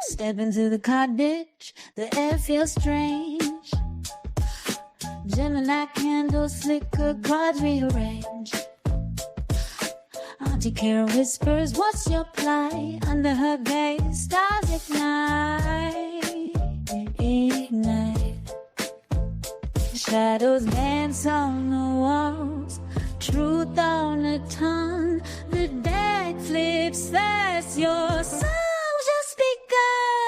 Step into the cottage, the air feels strange. Gemini candles flicker, cards rearrange. Auntie Kara whispers, what's your plight? Under her gaze, stars ignite. Shadows dance on the walls, truth on the tongue. The deck flips fast, your song just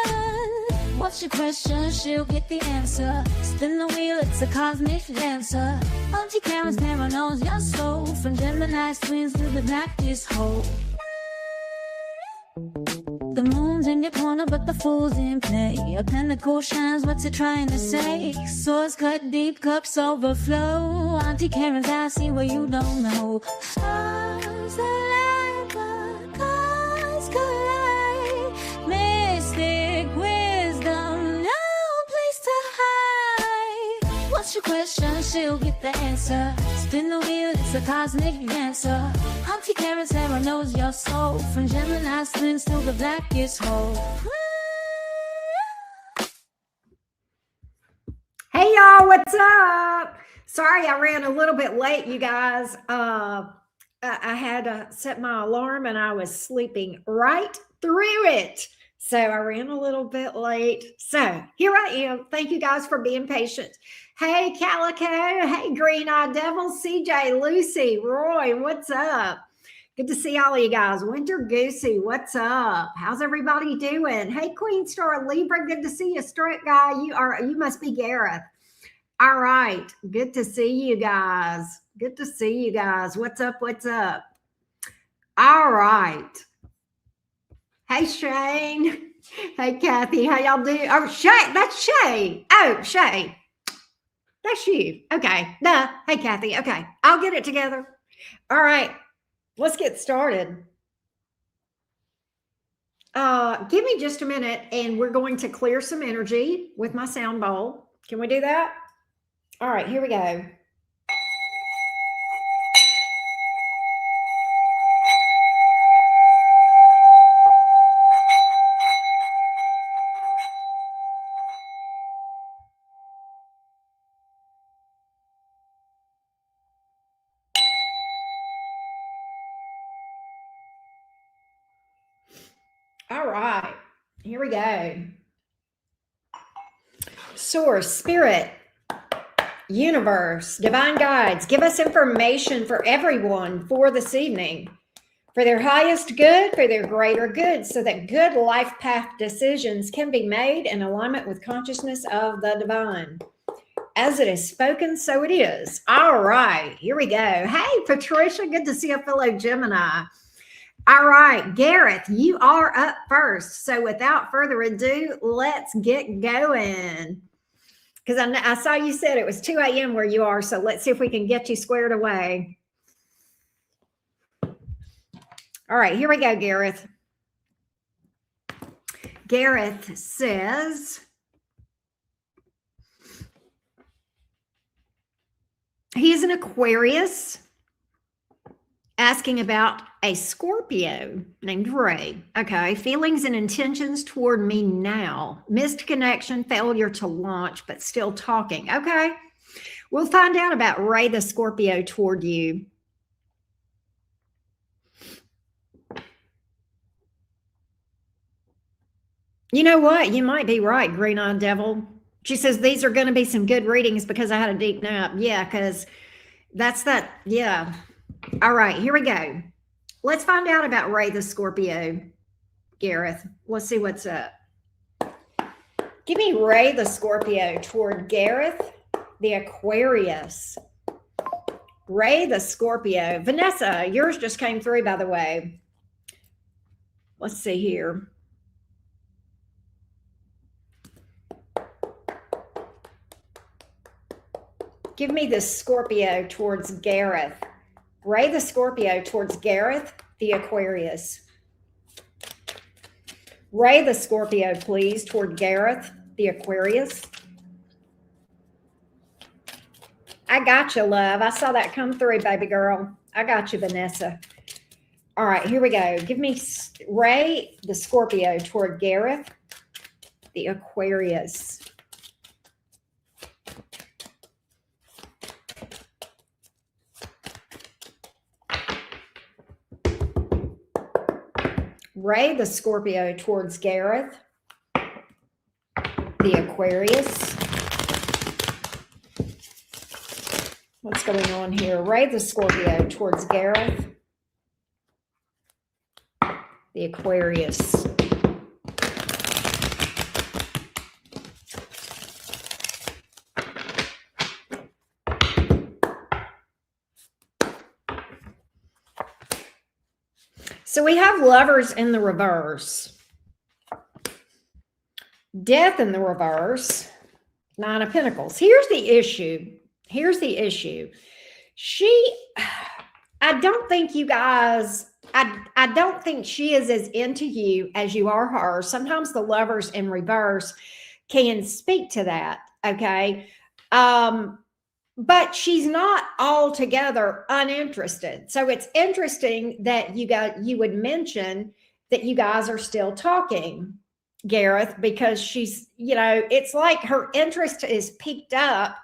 begun. What's your question? She'll get the answer. Spin the wheel, it's a cosmic dancer. Auntie Kara's camera knows your soul. From Gemini twins to the blackest hole. The moon's in your corner, but the fool's in play. A pinnacle shines, what's it trying to say? Swords cut deep, cups overflow. Auntie Karen's eyes see what you don't know. Stars align, but cars collide. Mystic wisdom, no place to hide. What's your question? She'll get the answer. Spin the wheel, it's a cosmic dancer. Auntie Karen's hammer knows your soul. From Gemini twins to the blackest hole. Hey y'all, what's up? Sorry I ran a little bit late, you guys. I had to set my alarm and I was sleeping right through it. So I ran a little bit late. So here I am. Thank you guys for being patient. Hey, Calico. Hey, Green Eyed Devil. CJ, Lucy, Roy, what's up? Good to see all of you guys. Winter Goosey, what's up? How's everybody doing? Hey, Queen Star Libra, good to see you. Straight guy, you must be Gareth. All right, good to see you guys. Good to see you guys. What's up? What's up? All right. Hey, Shane. Hey, Kathy. How y'all doing? Oh, Shay. That's Shay. Oh, Shay. That's you. Okay. Duh. Hey, Kathy. Okay. I'll get it together. All right. Let's get started. Give me just a minute and we're going to clear some energy with my sound bowl. Can we do that? All right. Here we go. All right, here we go. Source, spirit, universe, divine guides, give us information for everyone for this evening, for their highest good, for their greater good, so that good life path decisions can be made in alignment with consciousness of the divine. As it is spoken, so it is. All right, here we go. Hey, Patricia, good to see a fellow Gemini. All right, Gareth, you are up first. So without further ado, let's get going. Because I saw you said it was 2 a.m. where you are. So let's see if we can get you squared away. All right, here we go, Gareth. Gareth says, he's an Aquarius, asking about a Scorpio named Ray. Okay. Feelings and intentions toward me now. Missed connection, failure to launch, but still talking. Okay. We'll find out about Ray the Scorpio toward you. You know what? You might be right, Green Eyed Devil. She says these are going to be some good readings because I had a deep nap. Yeah, because that's that. Yeah. All right, here we go. Let's find out about Ray the Scorpio, Gareth. Let's see what's up. Give me Ray the Scorpio toward Gareth the Aquarius. Ray the Scorpio. Vanessa, yours just came through, by the way. Let's see here. Give me the Scorpio towards Gareth. Ray the Scorpio towards Gareth the Aquarius. Ray the Scorpio, please, toward Gareth the Aquarius. I got you, love. I saw that come through, baby girl. I got you, Vanessa. All right, here we go. Give me Ray the Scorpio toward Gareth the Aquarius. Ray, the Scorpio, towards Gareth, the Aquarius. What's going on here? Ray, the Scorpio, towards Gareth, the Aquarius. So we have Lovers in the reverse, Death in the reverse, Nine of Pentacles. Here's the issue. I don't think you guys, I don't think she is as into you as you are her. Sometimes the Lovers in reverse can speak to that, okay? But she's not altogether uninterested. So it's interesting that you would mention that you guys are still talking, Gareth, because she's, it's like her interest is piqued up.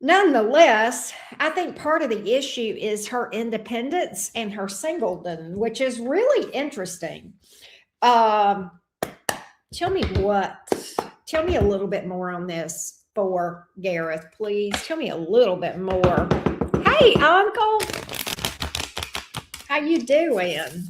Nonetheless, I think part of the issue is her independence and her singledom, which is really interesting. Tell me a little bit more on this for Gareth, please. Tell me a little bit more. Hey, Uncle. How you doing?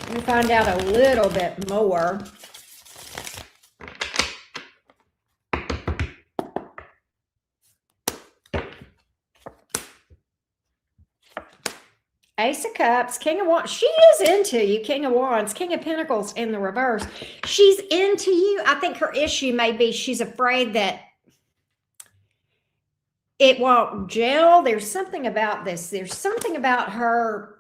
Let me find out a little bit more. Ace of Cups, King of Wands. She is into you, King of Wands, King of Pentacles in the reverse. She's into you. I think her issue may be she's afraid that it won't gel. There's something about this. There's something about her,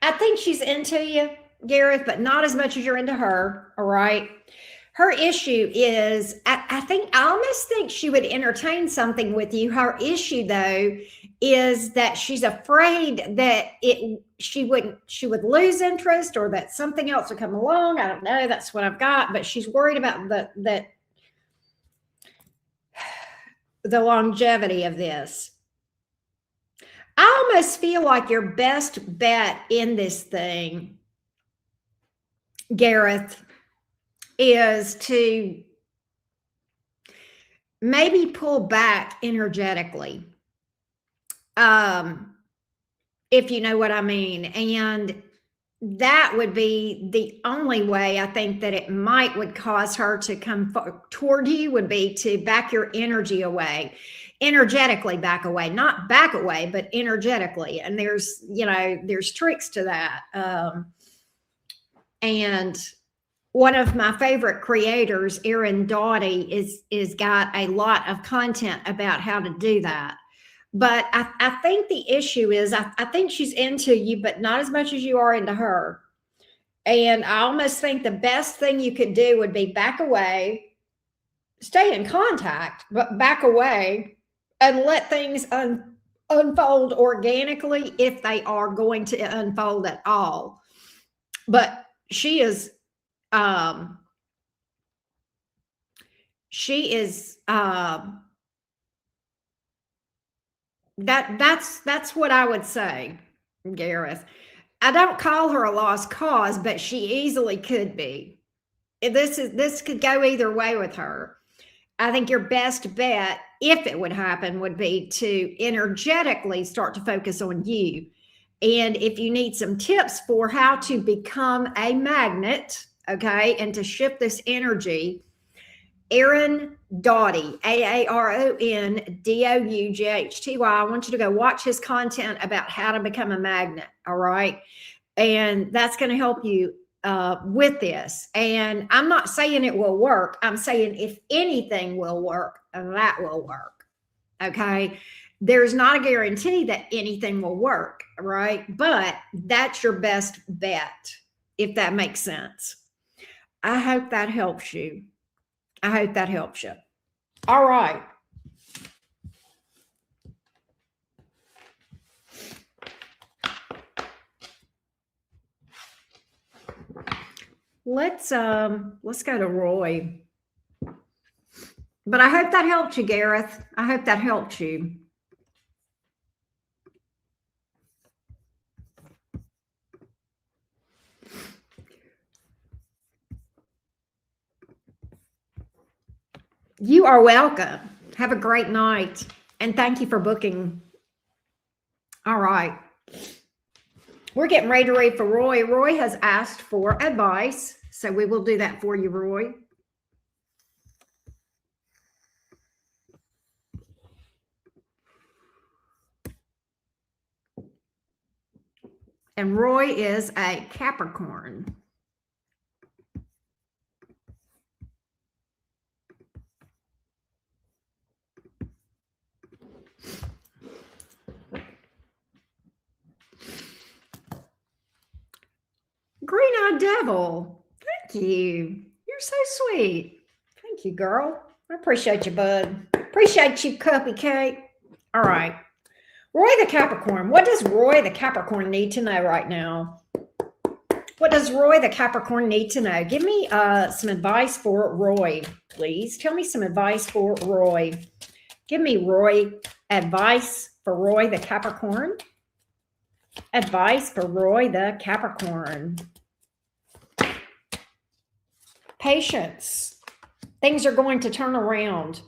I think she's into you, Gareth, but not as much as you're into her, all right? Her issue is, I almost think she would entertain something with you. Her issue, though, is that she's afraid that she would lose interest or that something else would come along. I don't know. That's what I've got. But she's worried about the longevity of this. I almost feel like your best bet in this thing, Gareth, is to maybe pull back energetically, if you know what I mean. And that would be the only way I think that it would cause her to come toward you, would be to back your energy away, energetically back away, not back away, but energetically. And there's tricks to that. And one of my favorite creators, Erin Doughty, is got a lot of content about how to do that. But I think the issue is, I think she's into you, but not as much as you are into her. And I almost think the best thing you could do would be back away, stay in contact, but back away and let things unfold organically if they are going to unfold at all. But she is that's what I would say, Gareth. I don't call her a lost cause, but she easily could be. This could go either way with her. I think your best bet, if it would happen, would be to energetically start to focus on you. And if you need some tips for how to become a magnet, okay, and to shift this energy, Erin Doughty, AARONDOUGHTY. I want you to go watch his content about how to become a magnet, all right? And that's going to help you with this. And I'm not saying it will work. I'm saying if anything will work, that will work, okay? There's not a guarantee that anything will work, right? But that's your best bet, if that makes sense. I hope that helps you. I hope that helps you. All right. Let's go to Roy. But I hope that helped you, Gareth. I hope that helped you. You are welcome. Have a great night. And thank you for booking. All right. We're getting ready to read for Roy. Roy has asked for advice. So we will do that for you, Roy. And Roy is a Capricorn. Green-eyed devil. Thank you. You're so sweet. Thank you, girl. I appreciate you, bud. Appreciate you, cupcake. All right. Roy the Capricorn. What does Roy the Capricorn need to know right now? What does Roy the Capricorn need to know? Give me some advice for Roy, please. Tell me some advice for Roy. Give me, Roy, advice for Roy the Capricorn. Advice for Roy the Capricorn. Patience. Things are going to turn around.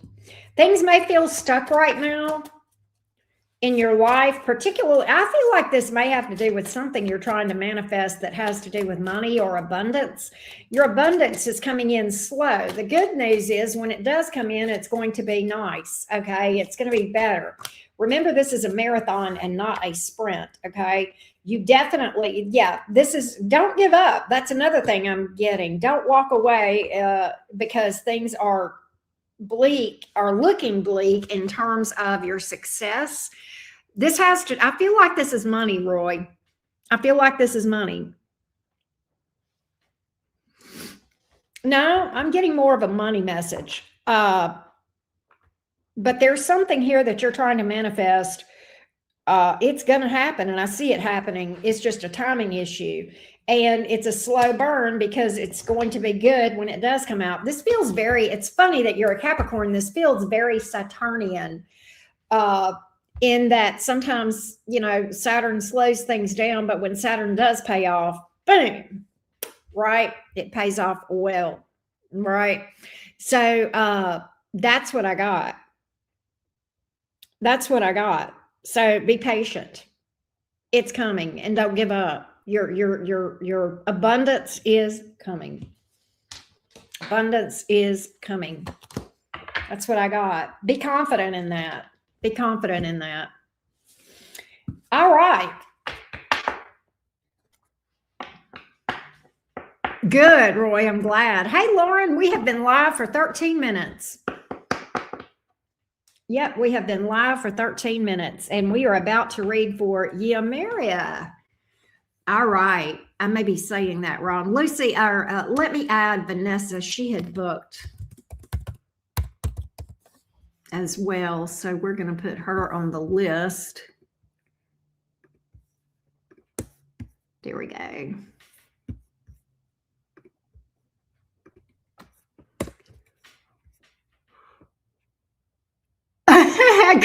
Things may feel stuck right now in your life, particularly. I feel like this may have to do with something you're trying to manifest that has to do with money or abundance. Your abundance is coming in slow. The good news is when it does come in, it's going to be nice. Okay. It's going to be better. Remember, this is a marathon and not a sprint. Okay. You definitely, don't give up. That's another thing I'm getting. Don't walk away because things are bleak or looking bleak in terms of your success. This has to, I feel like this is money, Roy. I feel like this is money. No, I'm getting more of a money message. But there's something here that you're trying to manifest. It's going to happen, and I see it happening. It's just a timing issue, and it's a slow burn because it's going to be good when it does come out. This feels it's funny that you're a Capricorn. This feels very Saturnian in that sometimes, Saturn slows things down, but when Saturn does pay off, boom, right? It pays off well, right? So that's what I got. That's what I got. So be patient. It's coming, and don't give up. Your abundance is coming. Abundance is coming. That's what I got. Be confident in that. Be confident in that. All right. Good, Roy. I'm glad. Hey, Lauren, we have been live for 13 minutes. Yep, we have been live for 13 minutes, and we are about to read for Yamaria. All right. I may be saying that wrong. Lucy, let me add Vanessa. She had booked as well, so we're going to put her on the list. There we go.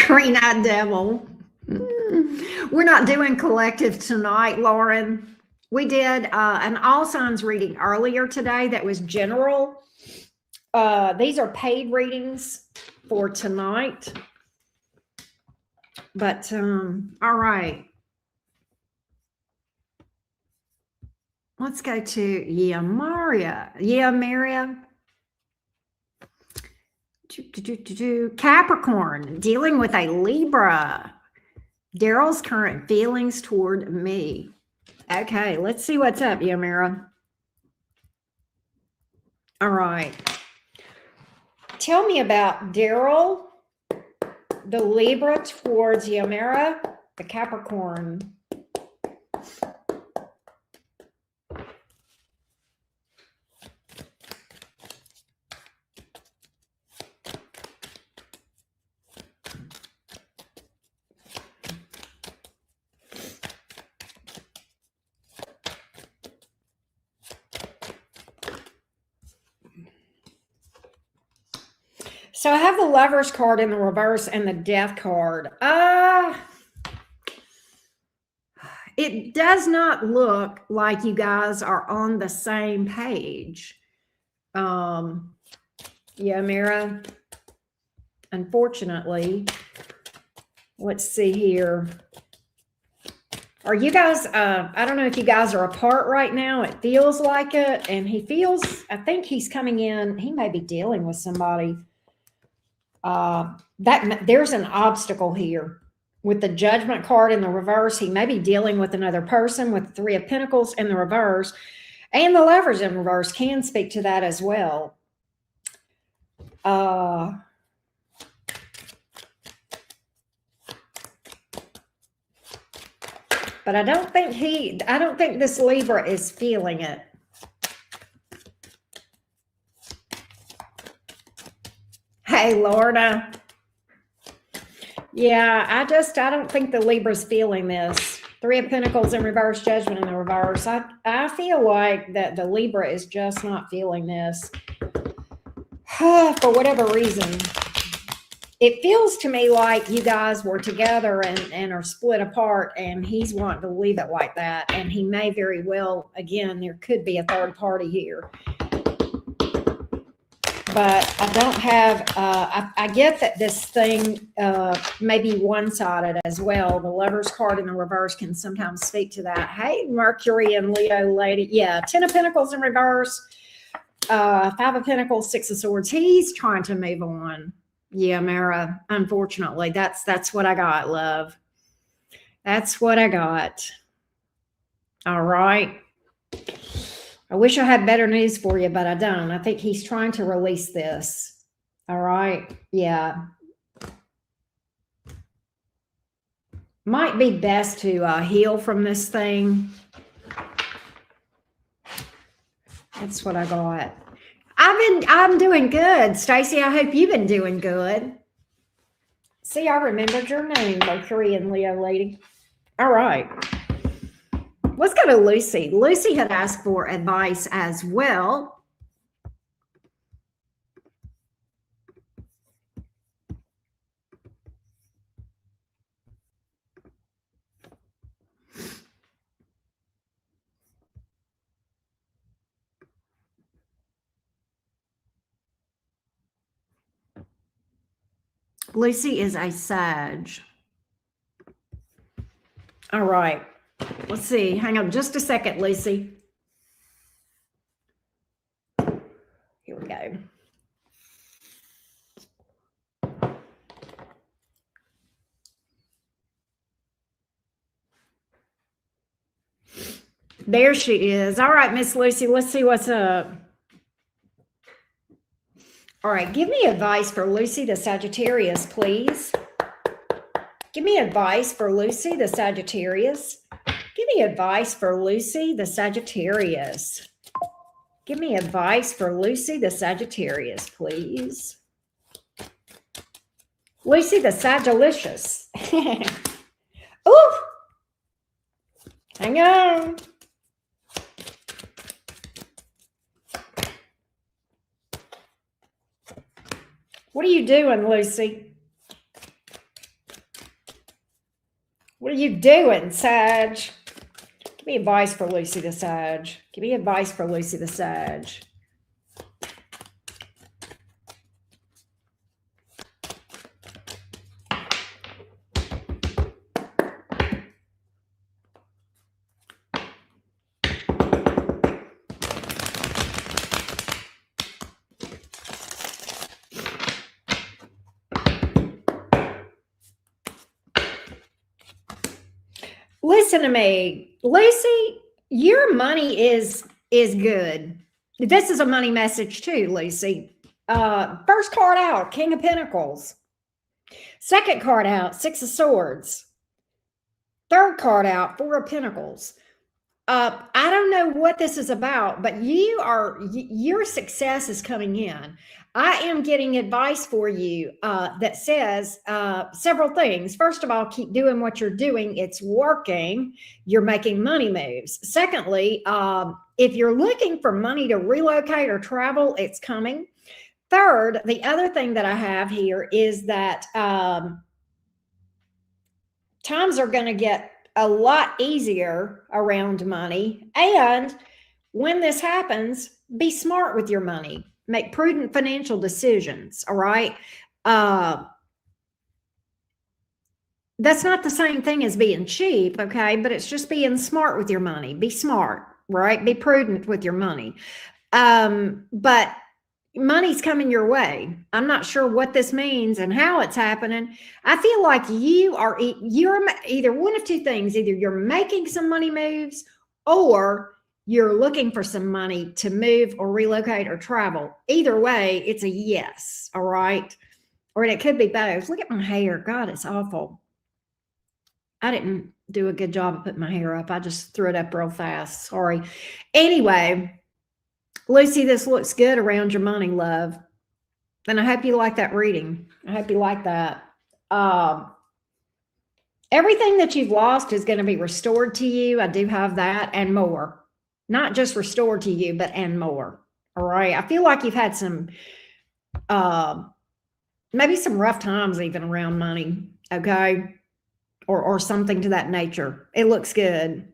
Green-eyed devil. We're not doing collective tonight, Lauren. We did an all signs reading earlier today that was general. These are paid readings for tonight. But all right. Let's go to Yamaria. Capricorn, dealing with a Libra. Daryl's current feelings toward me. Okay, let's see what's up, Yamira. All right. Tell me about Daryl, the Libra towards Yamira, the Capricorn. So I have the Lovers card in the reverse and the Death card. It does not look like you guys are on the same page. Yeah, Mira. Unfortunately, let's see here. Are you guys, I don't know if you guys are apart right now. It feels like it. And he feels, I think he's coming in. He may be dealing with somebody. There's an obstacle here. With the Judgment card in the reverse, he may be dealing with another person with the Three of Pentacles in the reverse. And the Lovers in reverse can speak to that as well. But I don't think this Libra is feeling it. Hey, Lorna. Yeah, I don't think the Libra's feeling this. Three of Pentacles in reverse, Judgment in the reverse. I feel like that the Libra is just not feeling this. For whatever reason. It feels to me like you guys were together and are split apart, and he's wanting to leave it like that. And he may very well, again, there could be a third party here. But I don't have, I get that this thing may be one-sided as well. The Lovers card in the reverse can sometimes speak to that. Hey, Mercury and Leo lady. Yeah, Ten of Pentacles in reverse, Five of Pentacles, Six of Swords. He's trying to move on. Yeah, Mara, unfortunately, that's what I got, love. That's what I got. All right. I wish I had better news for you, but I don't. I think he's trying to release this. All right. Yeah. Might be best to heal from this thing. That's what I got. I'm doing good, Stacy. I hope you've been doing good. See, I remembered your name, Mercury and Leo lady. All right. Let's go to Lucy. Lucy had asked for advice as well. Lucy is a Sag. All right. Let's see. Hang on just a second, Lucy. Here we go. There she is. All right, Miss Lucy, let's see what's up. All right, give me advice for Lucy the Sagittarius, please. Give me advice for Lucy the Sagittarius. Give me advice for Lucy the Sagittarius. Give me advice for Lucy the Sagittarius, please. Lucy the Sagilicious. Ooh. Hang on. What are you doing, Lucy? What are you doing, Sag? Give me advice for Lucy the Sag. Give me advice for Lucy the Sag. Listen to me, Lucy, your money is good. This is a money message too, Lucy. First card out, King of Pentacles. Second card out, Six of Swords. Third card out, Four of Pentacles. I don't know what this is about, but your success is coming in. I am getting advice for you that says several things. First of all, keep doing what you're doing. It's working. You're making money moves. Secondly, if you're looking for money to relocate or travel, it's coming. Third, the other thing that I have here is that times are going to get a lot easier around money. And when this happens, be smart with your money. Make prudent financial decisions. All right. That's not the same thing as being cheap, okay? But it's just being smart with your money. Be smart, right? Be prudent with your money. But money's coming your way. I'm not sure what this means and how it's happening. I feel like you're either one of two things. Either you're making some money moves, or you're looking for some money to move or relocate or travel. Either way, it's a yes, all right? Or it could be both. Look at my hair. God, it's awful. I didn't do a good job of putting my hair up. I just threw it up real fast. Sorry. Anyway, Lucy, this looks good around your money, love. And I hope you like that reading. I hope you like that. Everything that you've lost is going to be restored to you. I do have that and more. Not just restored to you, but and more. All right. I feel like you've had some, maybe some rough times even around money. Okay. Or something to that nature. It looks good.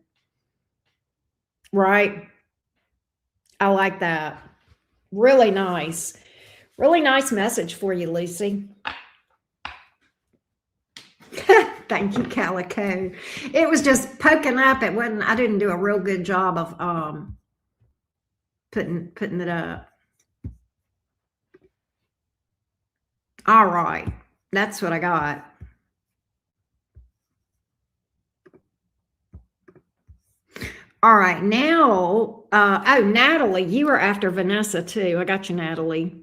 Right? I like that. Really nice. Really nice message for you, Lucy. Thank you, Calico. It was just poking up. It wasn't, I didn't do a real good job of putting it up. All right. That's what I got. All right, now, oh, Natalie, you are after Vanessa too. I got you, Natalie.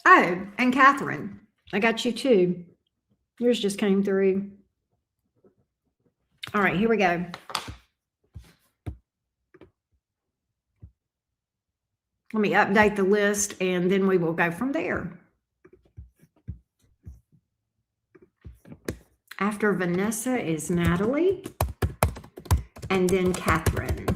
Oh, and Catherine, I got you too. Yours just came through. All right, here we go. Let me update the list and then we will go from there. After Vanessa is Natalie, and then Catherine.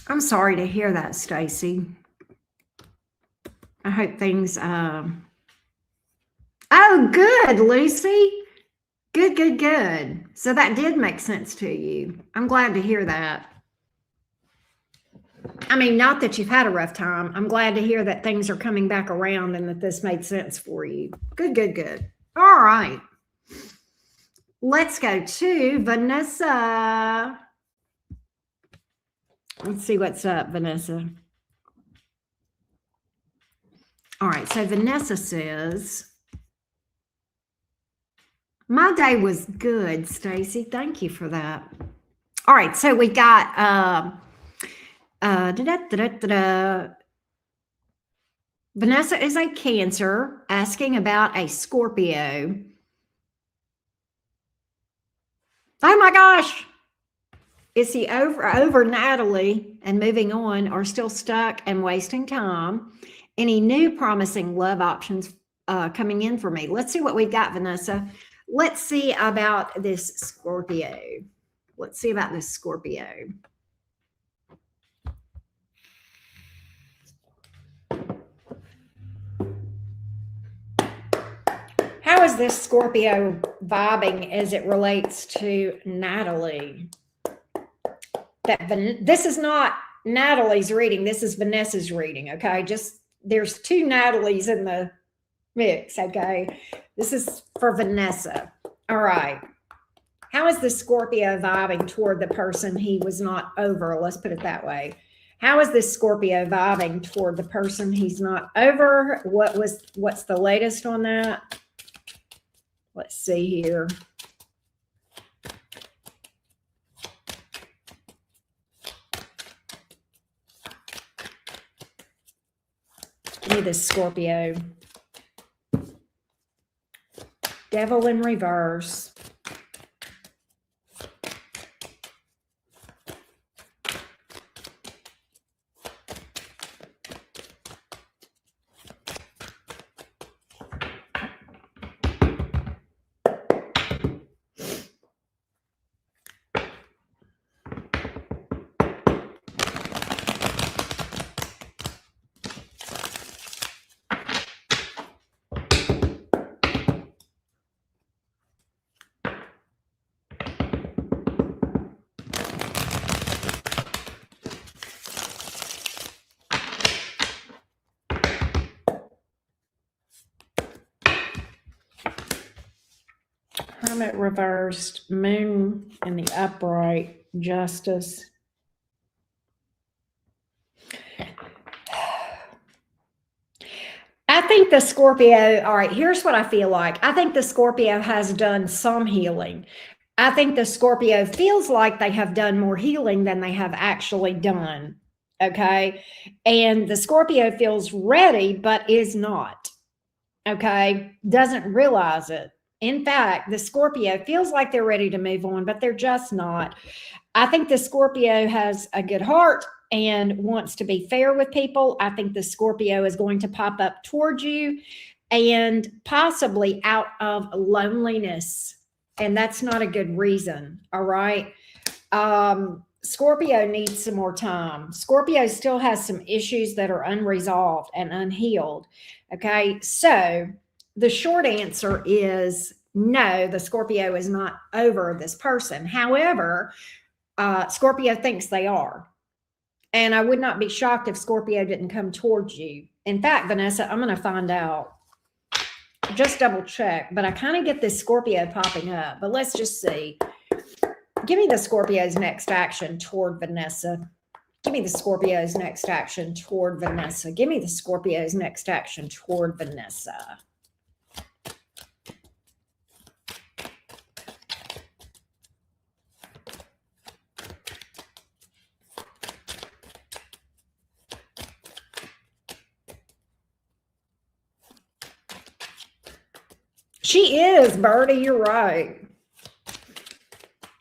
I'm sorry to hear that, Stacy. I hope things. Oh, good, Lucy. Good, good, good. So that did make sense to you. I'm glad to hear that. I mean, not that you've had a rough time. I'm glad to hear that things are coming back around and that this made sense for you. Good, good, good. All right. Let's go to Vanessa. Let's see what's up, Vanessa. All right. So Vanessa says, my day was good, Stacy. Thank you for that. All right, so we got Vanessa is a Cancer asking about a Scorpio. Oh my gosh. Is he over Natalie and moving on, or still stuck and wasting time? Any new promising love options coming in for me? Let's see what we've got, Vanessa. Let's see about this Scorpio. Let's see about this Scorpio. How is this Scorpio vibing as it relates to Natalie? This is not Natalie's reading. This is Vanessa's reading, okay? Just there's two Natalies in the mix, okay? This is for Vanessa. All right. How is the Scorpio vibing toward the person he was not over? Let's put it that way. How is this Scorpio vibing toward the person he's not over? What's the latest on that? Let's see here. Give me this Scorpio. Devil in reverse. reversed, moon in the upright, justice. I think the Scorpio, all right, here's what I feel like. I think the Scorpio has done some healing. I think the Scorpio feels like they have done more healing than they have actually done. Okay. And the Scorpio feels ready, but is not. Okay. Doesn't realize it. In fact, the Scorpio feels like they're ready to move on, but they're just not. I think the Scorpio has a good heart and wants to be fair with people. I think the Scorpio is going to pop up towards you and possibly out of loneliness. And that's not a good reason. All right. Scorpio needs some more time. Scorpio still has some issues that are unresolved and unhealed. Okay. So the short answer is no, the Scorpio is not over this person. However, Scorpio thinks they are. And I would not be shocked if Scorpio didn't come towards you. In fact, Vanessa, I'm going to find out. Just double check. But I kind of get this Scorpio popping up. But let's just see. Give me the Scorpio's next action toward Vanessa. Give me the Scorpio's next action toward Vanessa. Give me the Scorpio's next action toward Vanessa. She is, Birdie. You're right.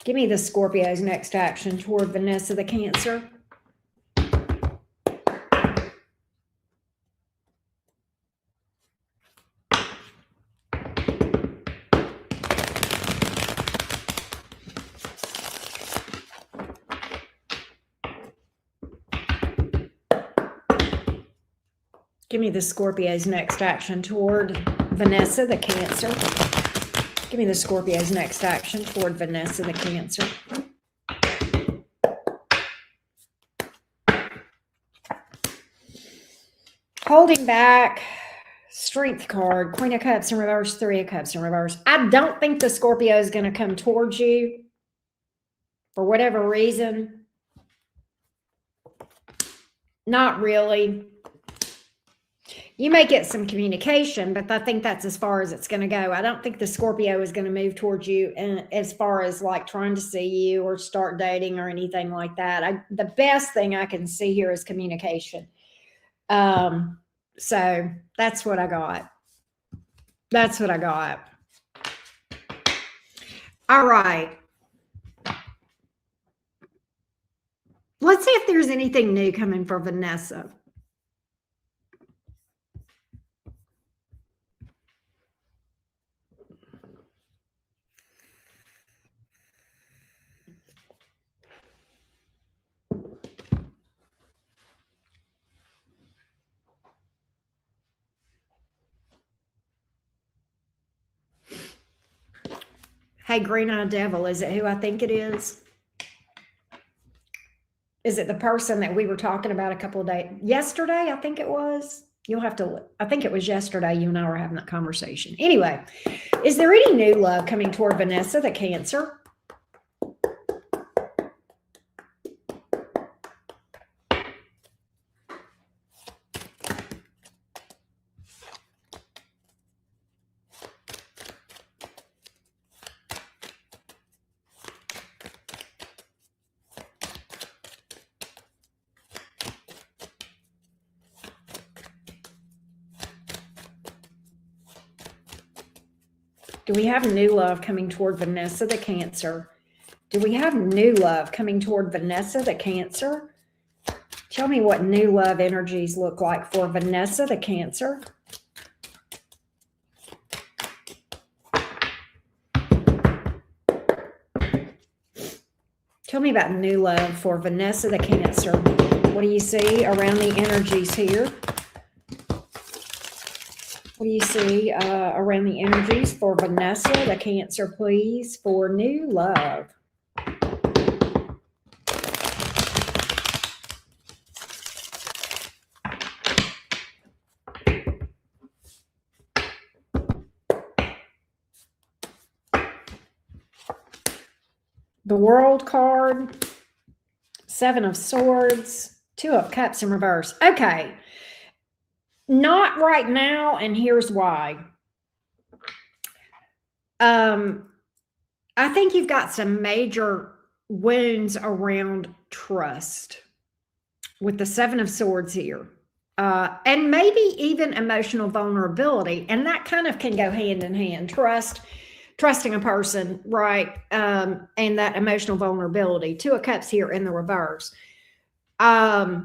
Give me the Scorpio's next action toward Vanessa, the Cancer. Give me the Scorpio's next action toward Vanessa, the Cancer. Give me the Scorpio's next action toward Vanessa, the Cancer. Holding back, Strength card, Queen of Cups in reverse, Three of Cups in reverse. I don't think the Scorpio is going to come towards you for whatever reason. Not really. You may get some communication, but I think that's as far as it's going to go. I don't think the Scorpio is going to move towards you as far as like trying to see you or start dating or anything like that. The best thing I can see here is communication. So that's what I got. That's what I got. All right. Let's see if there's anything new coming for Vanessa. Hey, Green-Eyed Devil, is it who I think it is? Is it the person that we were talking about a couple of days? Yesterday, I think it was. You'll have to look. I think it was yesterday you and I were having that conversation. Anyway, is there any new love coming toward Vanessa, the Cancer? Do we have new love coming toward Vanessa, the Cancer? Do we have new love coming toward Vanessa, the Cancer? Tell me what new love energies look like for Vanessa, the Cancer. Tell me about new love for Vanessa, the Cancer. What do you see around the energies here? What do you see around the energies for Vanessa, the Cancer, please, for new love? the World card, Seven of Swords, Two of Cups in reverse. Okay. Not right now, and here's why. I think you've got some major wounds around trust with the Seven of Swords here. And maybe even emotional vulnerability. And that kind of can go hand in hand. Trusting a person, right? And that emotional vulnerability. Two of Cups here in the reverse. I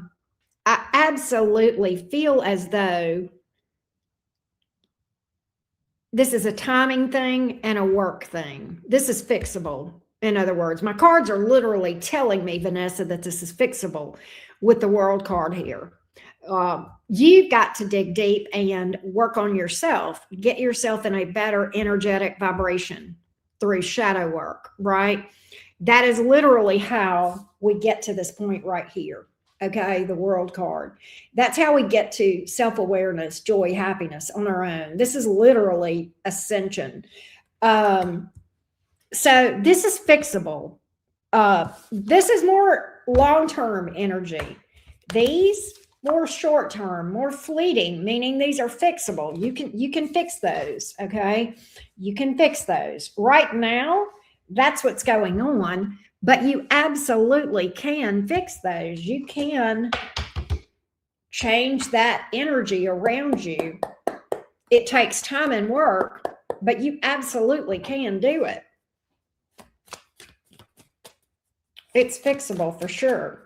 absolutely feel as though this is a timing thing and a work thing. This is fixable. In other words, my cards are literally telling me, Vanessa, that this is fixable with the World card here. You've got to dig deep and work on yourself. Get yourself in a better energetic vibration through shadow work, right? That is literally how we get to this point right here. Okay, the World card. That's how we get to self-awareness, joy, happiness on our own. This is literally ascension. So this is fixable. This is more long-term energy. These more short-term, more fleeting, meaning these are fixable. You can fix those, okay? You can fix those. Right now, that's what's going on. But you absolutely can fix those. You can change that energy around you. It takes time and work, but you absolutely can do it. It's fixable for sure.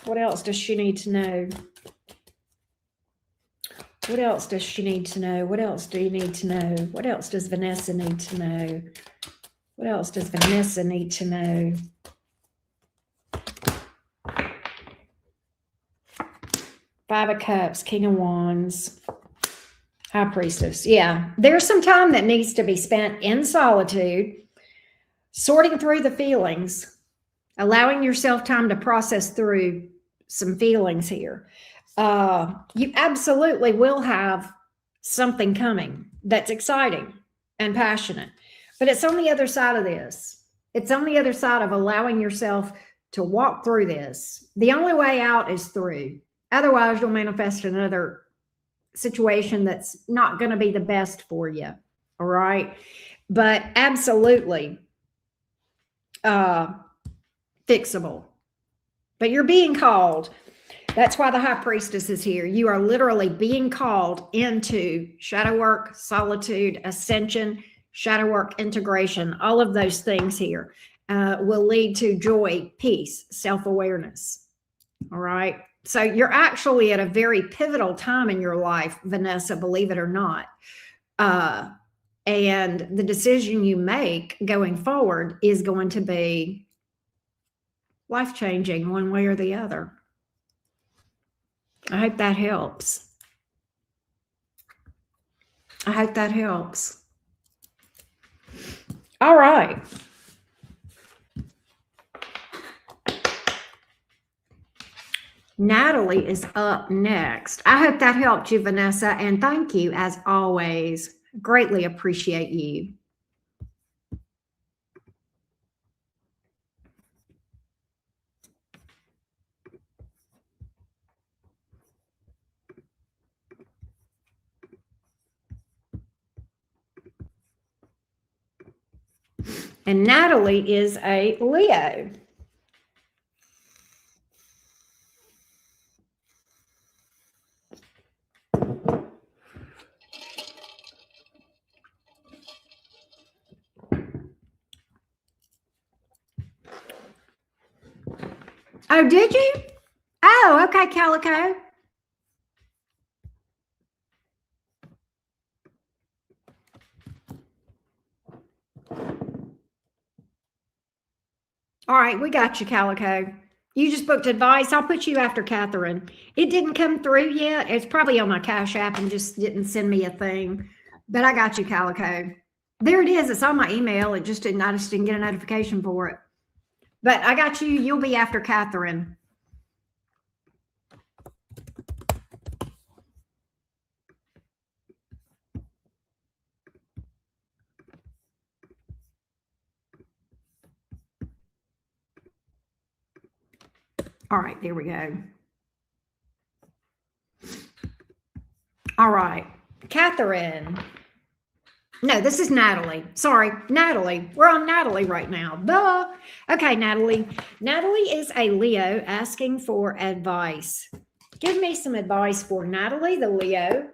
What else does she need to know? What else does she need to know? What else do you need to know? What else does Vanessa need to know? What else does Vanessa need to know? Five of Cups, King of Wands, High Priestess. Yeah, there's some time that needs to be spent in solitude, sorting through the feelings, allowing yourself time to process through some feelings here. You absolutely will have something coming that's exciting and passionate. But it's on the other side of this. It's on the other side of allowing yourself to walk through this. The only way out is through. Otherwise, you'll manifest another situation that's not going to be the best for you. All right. But absolutely fixable. But you're being called. That's why the High Priestess is here. You are literally being called into shadow work, solitude, ascension, shadow work, integration. All of those things here will lead to joy, peace, self-awareness. All right. So you're actually at a very pivotal time in your life, Vanessa, believe it or not. And the decision you make going forward is going to be life-changing one way or the other. I hope that helps. I hope that helps. All right. Natalie is up next. I hope that helped you, Vanessa, and thank you as always. Greatly appreciate you. And Natalie is a Leo. Oh, did you? Oh, okay, Calico. All right, we got you, Calico. You just booked advice. I'll put you after Catherine. It didn't come through yet. It's probably on my Cash App and just didn't send me a thing. But I got you, Calico. There it is. It's on my email. It just didn't, I just didn't get a notification for it. But I got you. You'll be after Catherine. All right, there we go. All right, Catherine. No, this is Natalie. Sorry, Natalie. We're on Natalie right now. Duh. Okay, Natalie. Natalie is a Leo asking for advice. Give me some advice for Natalie, the Leo.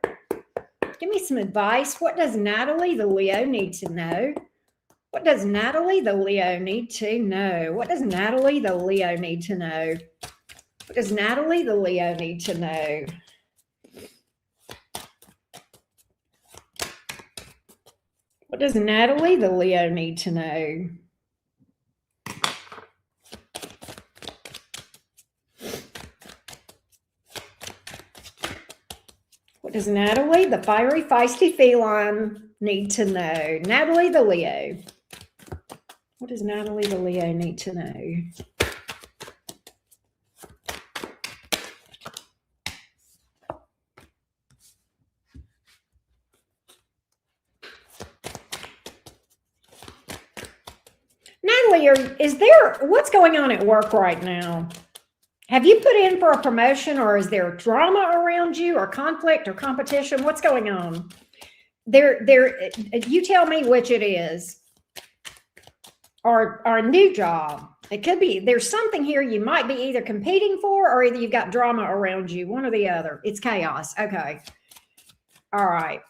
Give me some advice. What does Natalie, the Leo, need to know? What does Natalie, the Leo, need to know? What does Natalie, the Leo, need to know? What does Natalie, the Leo, need to know? What does Natalie, the Leo, need to know? What does Natalie, the fiery, feisty feline, need to know? Natalie, the Leo. What does Natalie, the Leo, need to know? Natalie, what's going on at work right now? Have you put in for a promotion, or is there drama around you, or conflict or competition? What's going on? You tell me which it is. Or a new job. It could be, there's something here you might be either competing for, or either you've got drama around you, one or the other. It's chaos. Okay. All right.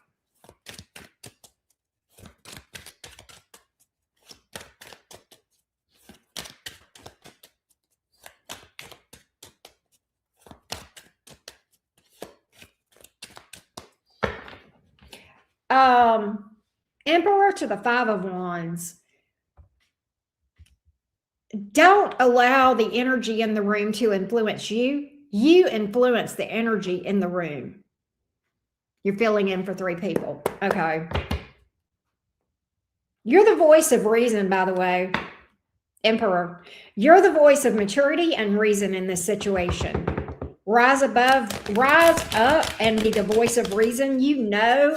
Emperor to the Five of Wands. Don't allow the energy in the room to influence you. You influence the energy in the room. You're filling in for 3 people. Okay. You're the voice of reason, by the way, Emperor. You're the voice of maturity and reason in this situation. Rise up and be the voice of reason. You know,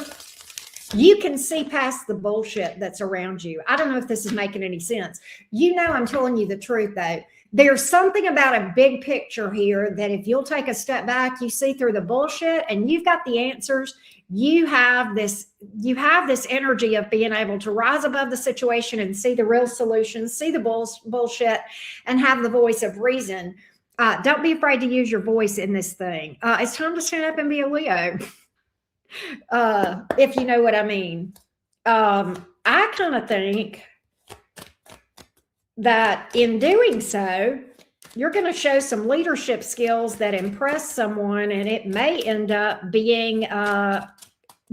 you can see past the bullshit that's around you. I don't know if this is making any sense. You know, I'm telling you the truth, though. There's something about a big picture here that if you'll take a step back, you see through the bullshit and you've got the answers. You have this energy of being able to rise above the situation and see the real solutions, see the bullshit, and have the voice of reason. Don't be afraid to use your voice in this thing. It's time to stand up and be a Leo. If you know what I mean. I kind of think that in doing so, you're going to show some leadership skills that impress someone, and it may end up being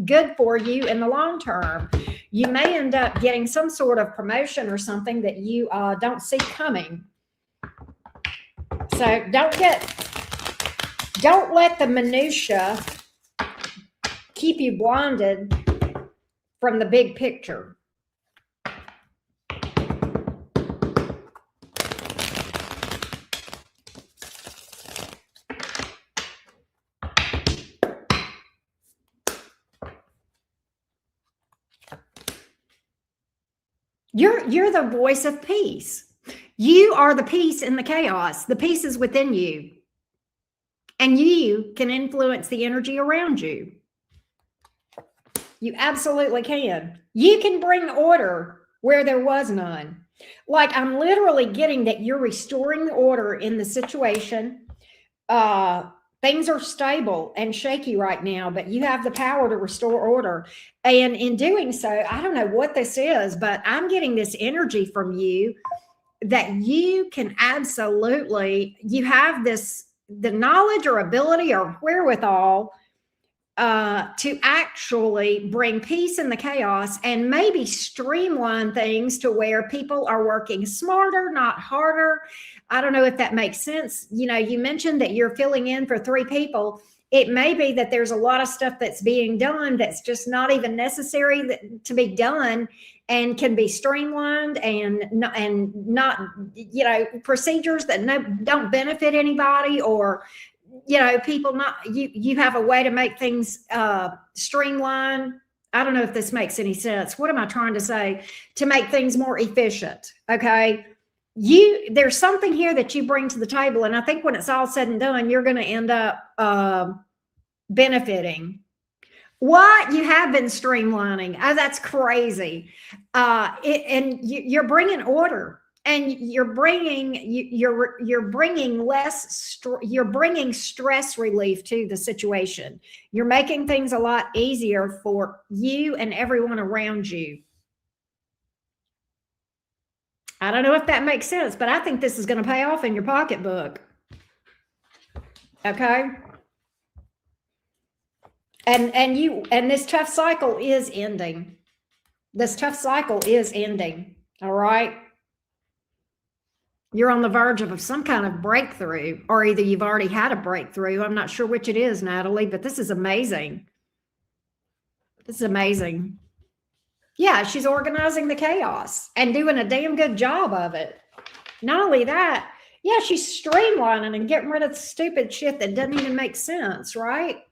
good for you in the long term. You may end up getting some sort of promotion or something that you don't see coming. So don't let the minutia keep you blinded from the big picture. You're the voice of peace. You are the peace in the chaos. The peace is within you. And you can influence the energy around you. You absolutely can. You can bring order where there was none. Like, I'm literally getting that you're restoring the order in the situation. Things are stable and shaky right now, but you have the power to restore order. And in doing so, I don't know what this is, but I'm getting this energy from you that you can absolutely, you have the knowledge or ability or wherewithal to actually bring peace in the chaos and maybe streamline things to where people are working smarter, not harder. I don't know if that makes sense. You know, you mentioned that you're filling in for 3 people. It may be that there's a lot of stuff that's being done that's just not even necessary to be done and can be streamlined and not, you know, procedures that don't benefit anybody, or, you know, people not, you have a way to make things streamlined. I don't know if this makes any sense. What am I trying to say? To make things more efficient. Okay. there's something here that you bring to the table, and I think when it's all said and done, you're going to end up benefiting. What? You have been streamlining. Oh, that's crazy. You're bringing order, and you're bringing you're bringing stress relief to the situation. You're making things a lot easier for you and everyone around you. I don't know if that makes sense, but I think this is going to pay off in your pocketbook. Okay. And this tough cycle is ending. This tough cycle is ending. All right. You're on the verge of some kind of breakthrough, or either you've already had a breakthrough. I'm not sure which it is, Natalie, but this is amazing. This is amazing. Yeah, she's organizing the chaos and doing a damn good job of it. Not only that, yeah, she's streamlining and getting rid of the stupid shit that doesn't even make sense, right?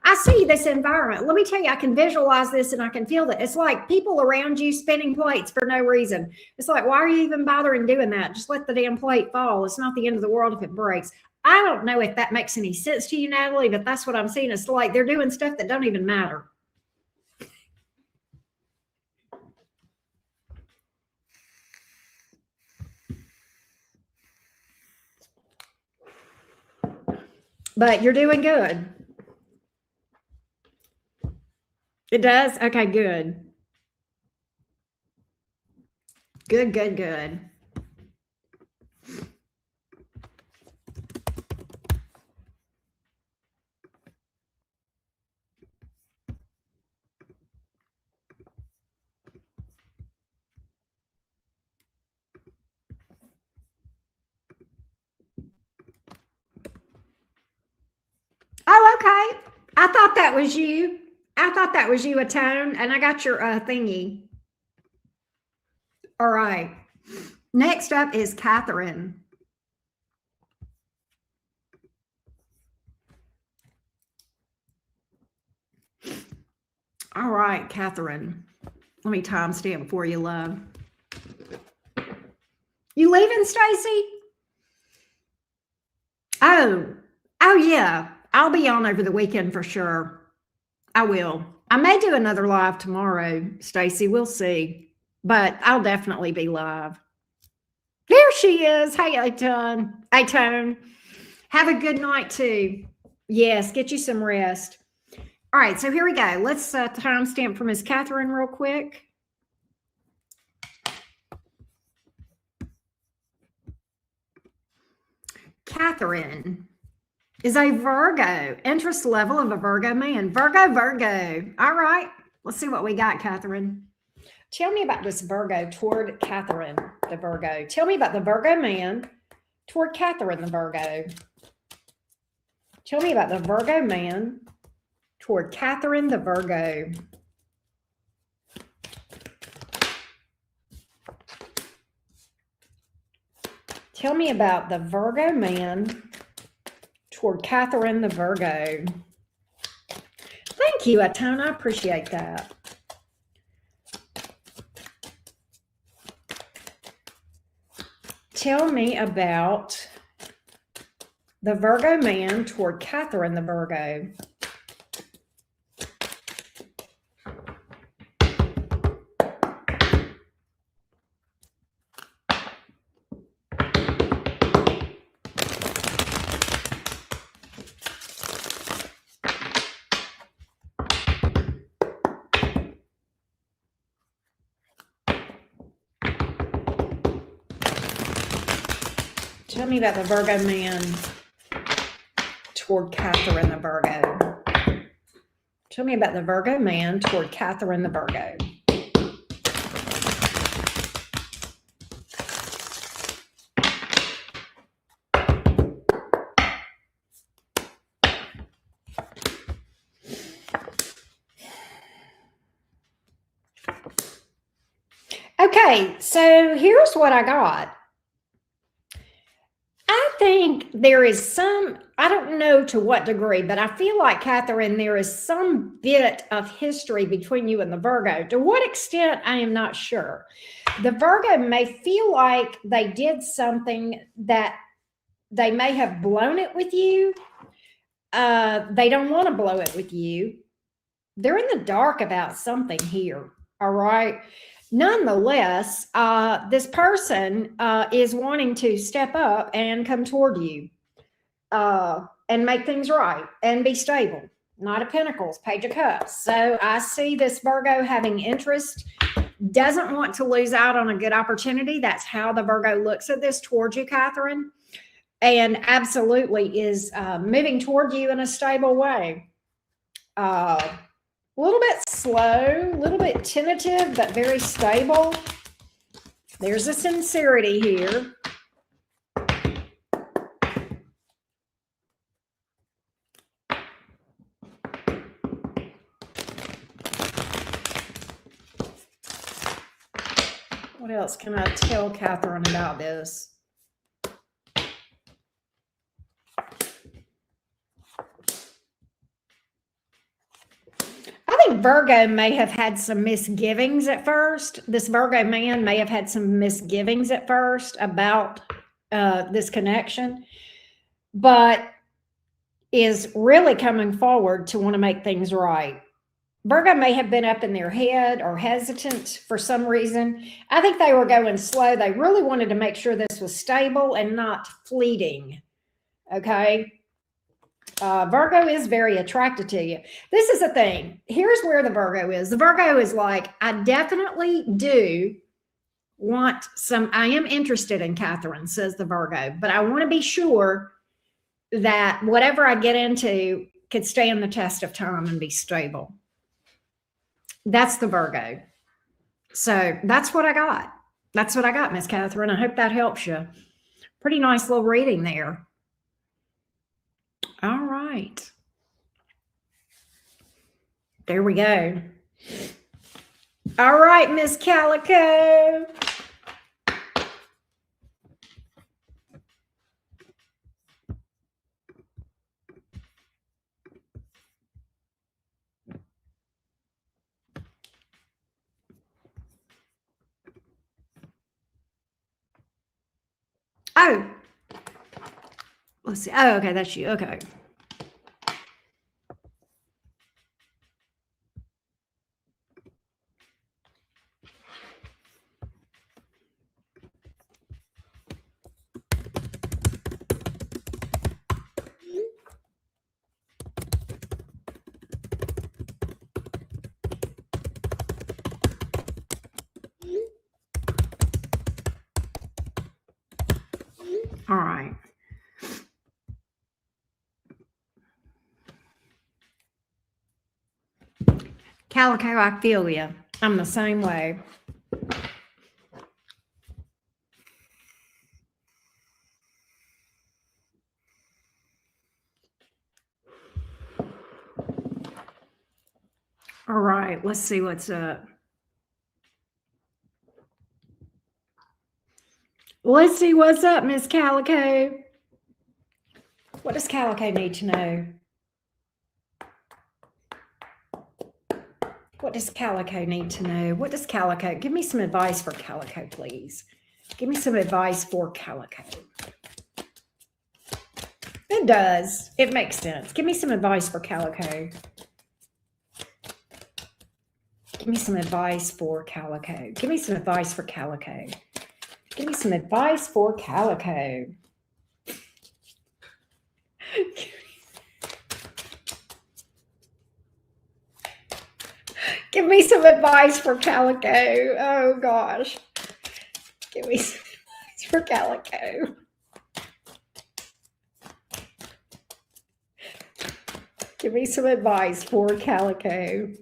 I see this environment. Let me tell you, I can visualize this and I can feel that. It's like people around you spinning plates for no reason. It's like, why are you even bothering doing that? Just let the damn plate fall. It's not the end of the world if it breaks. I don't know if that makes any sense to you, Natalie, but that's what I'm seeing. It's like they're doing stuff that don't even matter. But you're doing good. It does? Okay, good. Good, good, good. Oh, okay. I thought that was you. I thought that was you, a tone, and I got your thingy. All right. Next up is Catherine. All right, Catherine. Let me timestamp for you, love. You leaving, Stacy? Oh yeah. I'll be on over the weekend for sure. I will. I may do another live tomorrow, Stacy. We'll see. But I'll definitely be live. There she is. Hey, Tone. Hey, Tone. Have a good night, too. Yes, get you some rest. All right, so here we go. Let's timestamp for Miss Catherine real quick. Catherine is a Virgo. Interest level of a Virgo man. Virgo. All right. Let's see what we got, Catherine. Tell me about this Virgo toward Catherine, the Virgo. Tell me about the Virgo man toward Catherine, the Virgo. Tell me about the Virgo man toward Catherine, the Virgo. Tell me about the Virgo man toward Catherine, the Virgo. Thank you, Atone. I appreciate that. Tell me about the Virgo man toward Catherine, the Virgo. Tell me about the Virgo man toward Catherine, the Virgo. Tell me about the Virgo man toward Catherine, the Virgo. Okay, so here's what I got. I think there is some, I don't know to what degree, but I feel like, Catherine, there is some bit of history between you and the Virgo. To what extent, I am not sure. The Virgo may feel like they did something that they may have blown it with you. They don't want to blow it with you. They're in the dark about something here. All right. Nonetheless, this person is wanting to step up and come toward you and make things right and be stable. Knight of Pentacles, Page of Cups. So I see this Virgo having interest, doesn't want to lose out on a good opportunity. That's how the Virgo looks at this towards you, Catherine, and absolutely is moving toward you in a stable way. A little bit slow, a little bit tentative, but very stable. There's a sincerity here. What else can I tell Catherine about this? I think Virgo may have had some misgivings at first. This Virgo man may have had some misgivings at first about this connection, but is really coming forward to want to make things right. Virgo may have been up in their head or hesitant for some reason. I think they were going slow. They really wanted to make sure this was stable and not fleeting. Okay. Virgo is very attracted to you. This is the thing. Here's where the Virgo is. The Virgo is like, I definitely do want some, I am interested in Catherine, says the Virgo, but I want to be sure that whatever I get into could stand the test of time and be stable. That's the Virgo. So that's what I got. That's what I got, Miss Catherine. I hope that helps you. Pretty nice little reading there. All right. There we go. All right, Miss Calico. Oh, let's see. Oh, okay, that's you. Okay. All right. Calico, I feel you. I'm the same way. All right, let's see what's up. Let's see what's up, Miss Calico. What does Calico need to know? What does Calico need to know? What does Calico? Give me some advice for Calico, please. Give me some advice for Calico. It does. It makes sense. Give me some advice for Calico. Give me some advice for Calico. Give me some advice for Calico. Give me some advice for Calico. Give me some advice for Calico. Oh, gosh. Give me some advice for Calico. Give me some advice for Calico.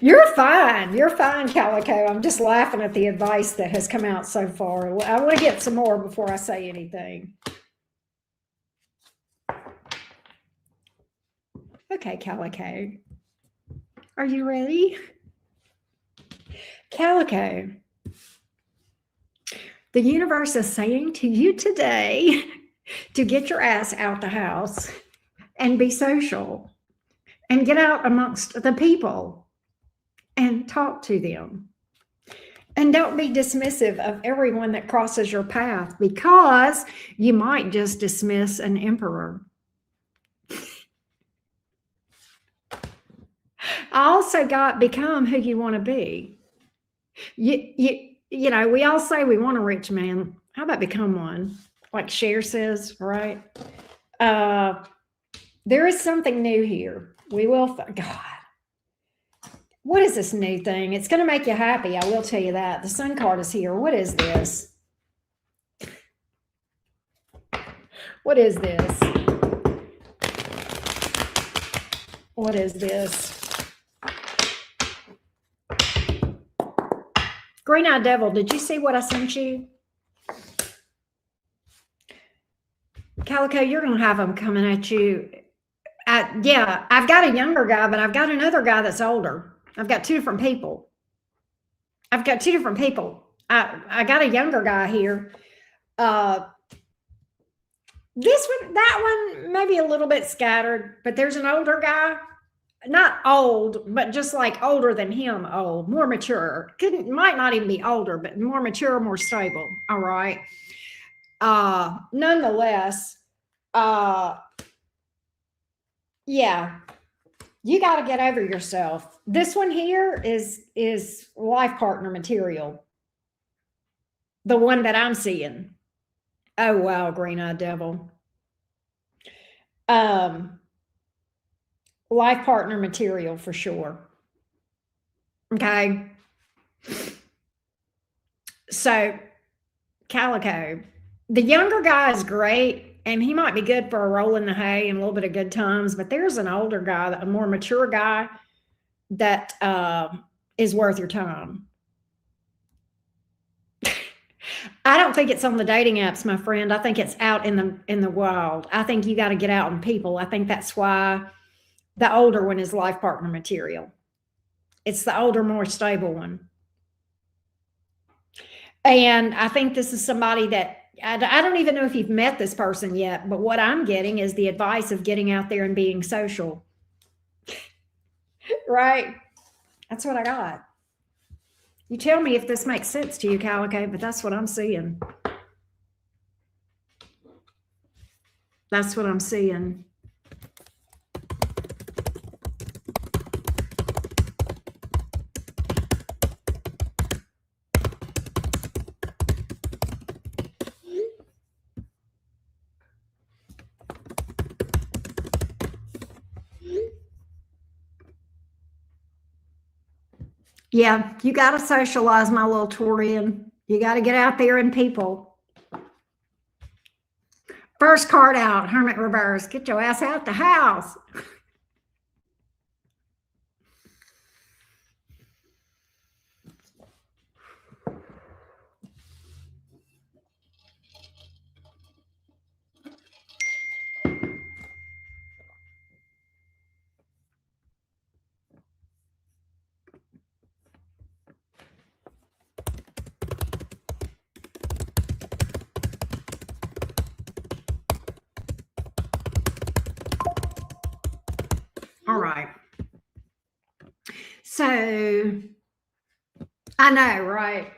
You're fine. You're fine, Calico. I'm just laughing at the advice that has come out so far. I want to get some more before I say anything. Okay, Calico. Are you ready? Calico. The universe is saying to you today to get your ass out the house and be social and get out amongst the people and talk to them. And don't be dismissive of everyone that crosses your path, because you might just dismiss an emperor. I also got become who you want to be. You know, we all say we want a rich man. How about become one? Like Cher says, right? There is something new here. We will, God, what is this new thing? It's going to make you happy. I will tell you that. The Sun card is here. What is this? What is this? What is this? Green-eyed devil, did you see what I sent you? Calico, you're going to have them coming at you. Yeah, I've got a younger guy, but I've got another guy that's older. I've got two different people. I got a younger guy here. This one, that one, maybe a little bit scattered, but there's an older guy. Not old, but just like older than him, old, more mature. Might not even be older, but more mature, more stable. All right. Nonetheless, yeah, you got to get over yourself. This one here is life partner material. The one that I'm seeing. Oh, wow, green-eyed devil. Life partner material for sure. Okay. So, Calico, the younger guy is great, and he might be good for a roll in the hay and a little bit of good times, but there's an older guy, a more mature guy that is worth your time. I don't think it's on the dating apps, my friend. I think it's out in the wild. I think you got to get out in people. I think that's why the older one is life partner material. It's the older, more stable one. And I think this is somebody that, I don't even know if you've met this person yet, but what I'm getting is the advice of getting out there and being social. Right? That's what I got. You tell me if this makes sense to you, Calico, but that's what I'm seeing. That's what I'm seeing. Yeah, you got to socialize, my little Taurian. You got to get out there and people. First card out, Hermit reverse. Get your ass out the house. All right. So I know, right?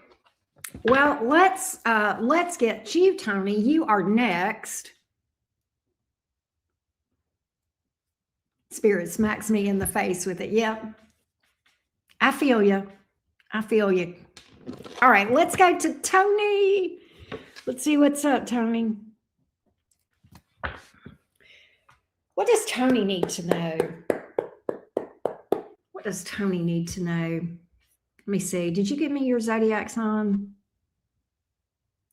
Well, let's get you, Tony. You are next. Spirit smacks me in the face with it. Yep. I feel you. I feel you. All right, let's go to Tony. Let's see what's up, Tony. What does Tony need to know? What does Tony need to know? Let me see. Did you give me your zodiac sign?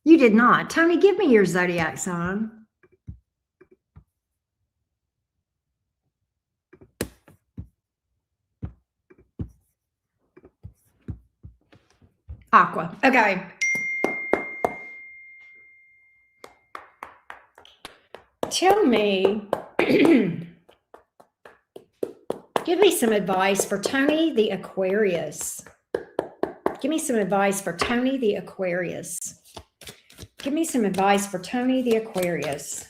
You did not. Tony, give me your zodiac sign. Aqua. Okay. Tell me Give me some advice for Tony the Aquarius. Give me some advice for Tony the Aquarius. Give me some advice for Tony the Aquarius.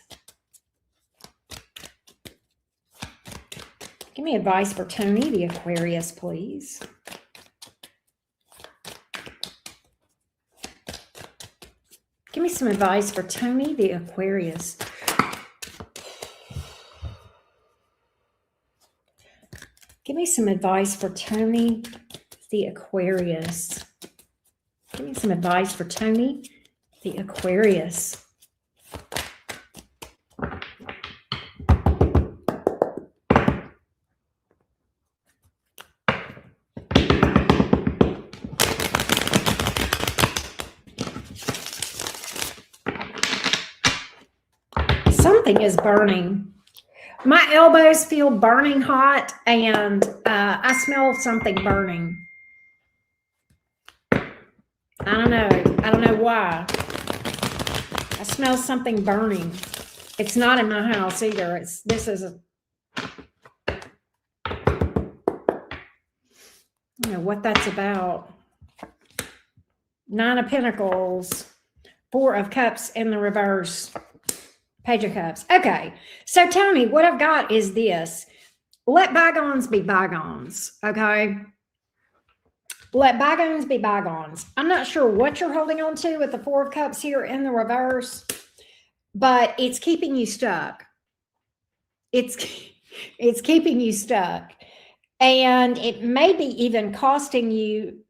Give me advice for Tony the Aquarius, please. Give me some advice for Tony the Aquarius. Give me some advice for Tony the Aquarius. Give me some advice for Tony the Aquarius. Something is burning. My elbows feel burning hot, and I smell something burning. I don't know. I don't know why. I smell something burning. It's not in my house either. This is a, I don't know what that's about. 9 of Pentacles, 4 of Cups in the reverse. Page of Cups. Okay. So Tony, what I've got is this. Let bygones be bygones. Okay. Let bygones be bygones. I'm not sure what you're holding on to with the 4 of Cups here in the reverse, but it's keeping you stuck. It's keeping you stuck. And it may be even costing you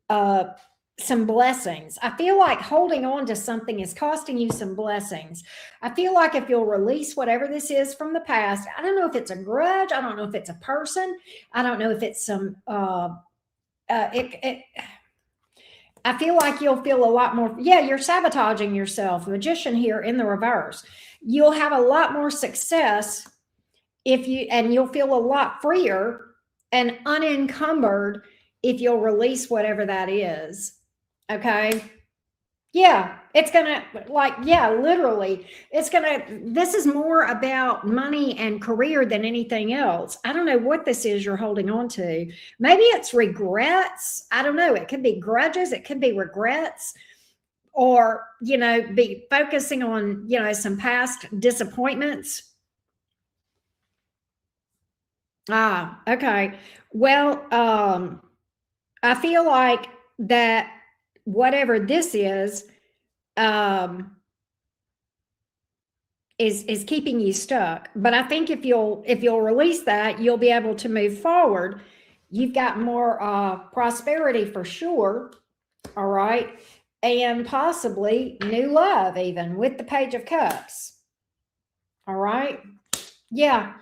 some blessings. I feel like holding on to something is costing you some blessings. I feel like if you'll release whatever this is from the past, I don't know if it's a grudge. I don't know if it's a person. I don't know if it's some, I feel like you'll feel a lot more. Yeah, you're sabotaging yourself. Magician here in the reverse. You'll have a lot more success and you'll feel a lot freer and unencumbered if you'll release whatever that is. Okay. Yeah, it's gonna, like, yeah, literally, it's gonna, this is more about money and career than anything else. I don't know what this is you're holding on to. Maybe it's regrets. I don't know. It could be grudges. It could be regrets, or, you know, be focusing on, you know, some past disappointments. Ah, okay. Well, I feel like that whatever this is keeping you stuck. But I think if you'll release that, you'll be able to move forward. You've got more prosperity for sure. All right. And possibly new love, even with the Page of Cups. All right. Yeah,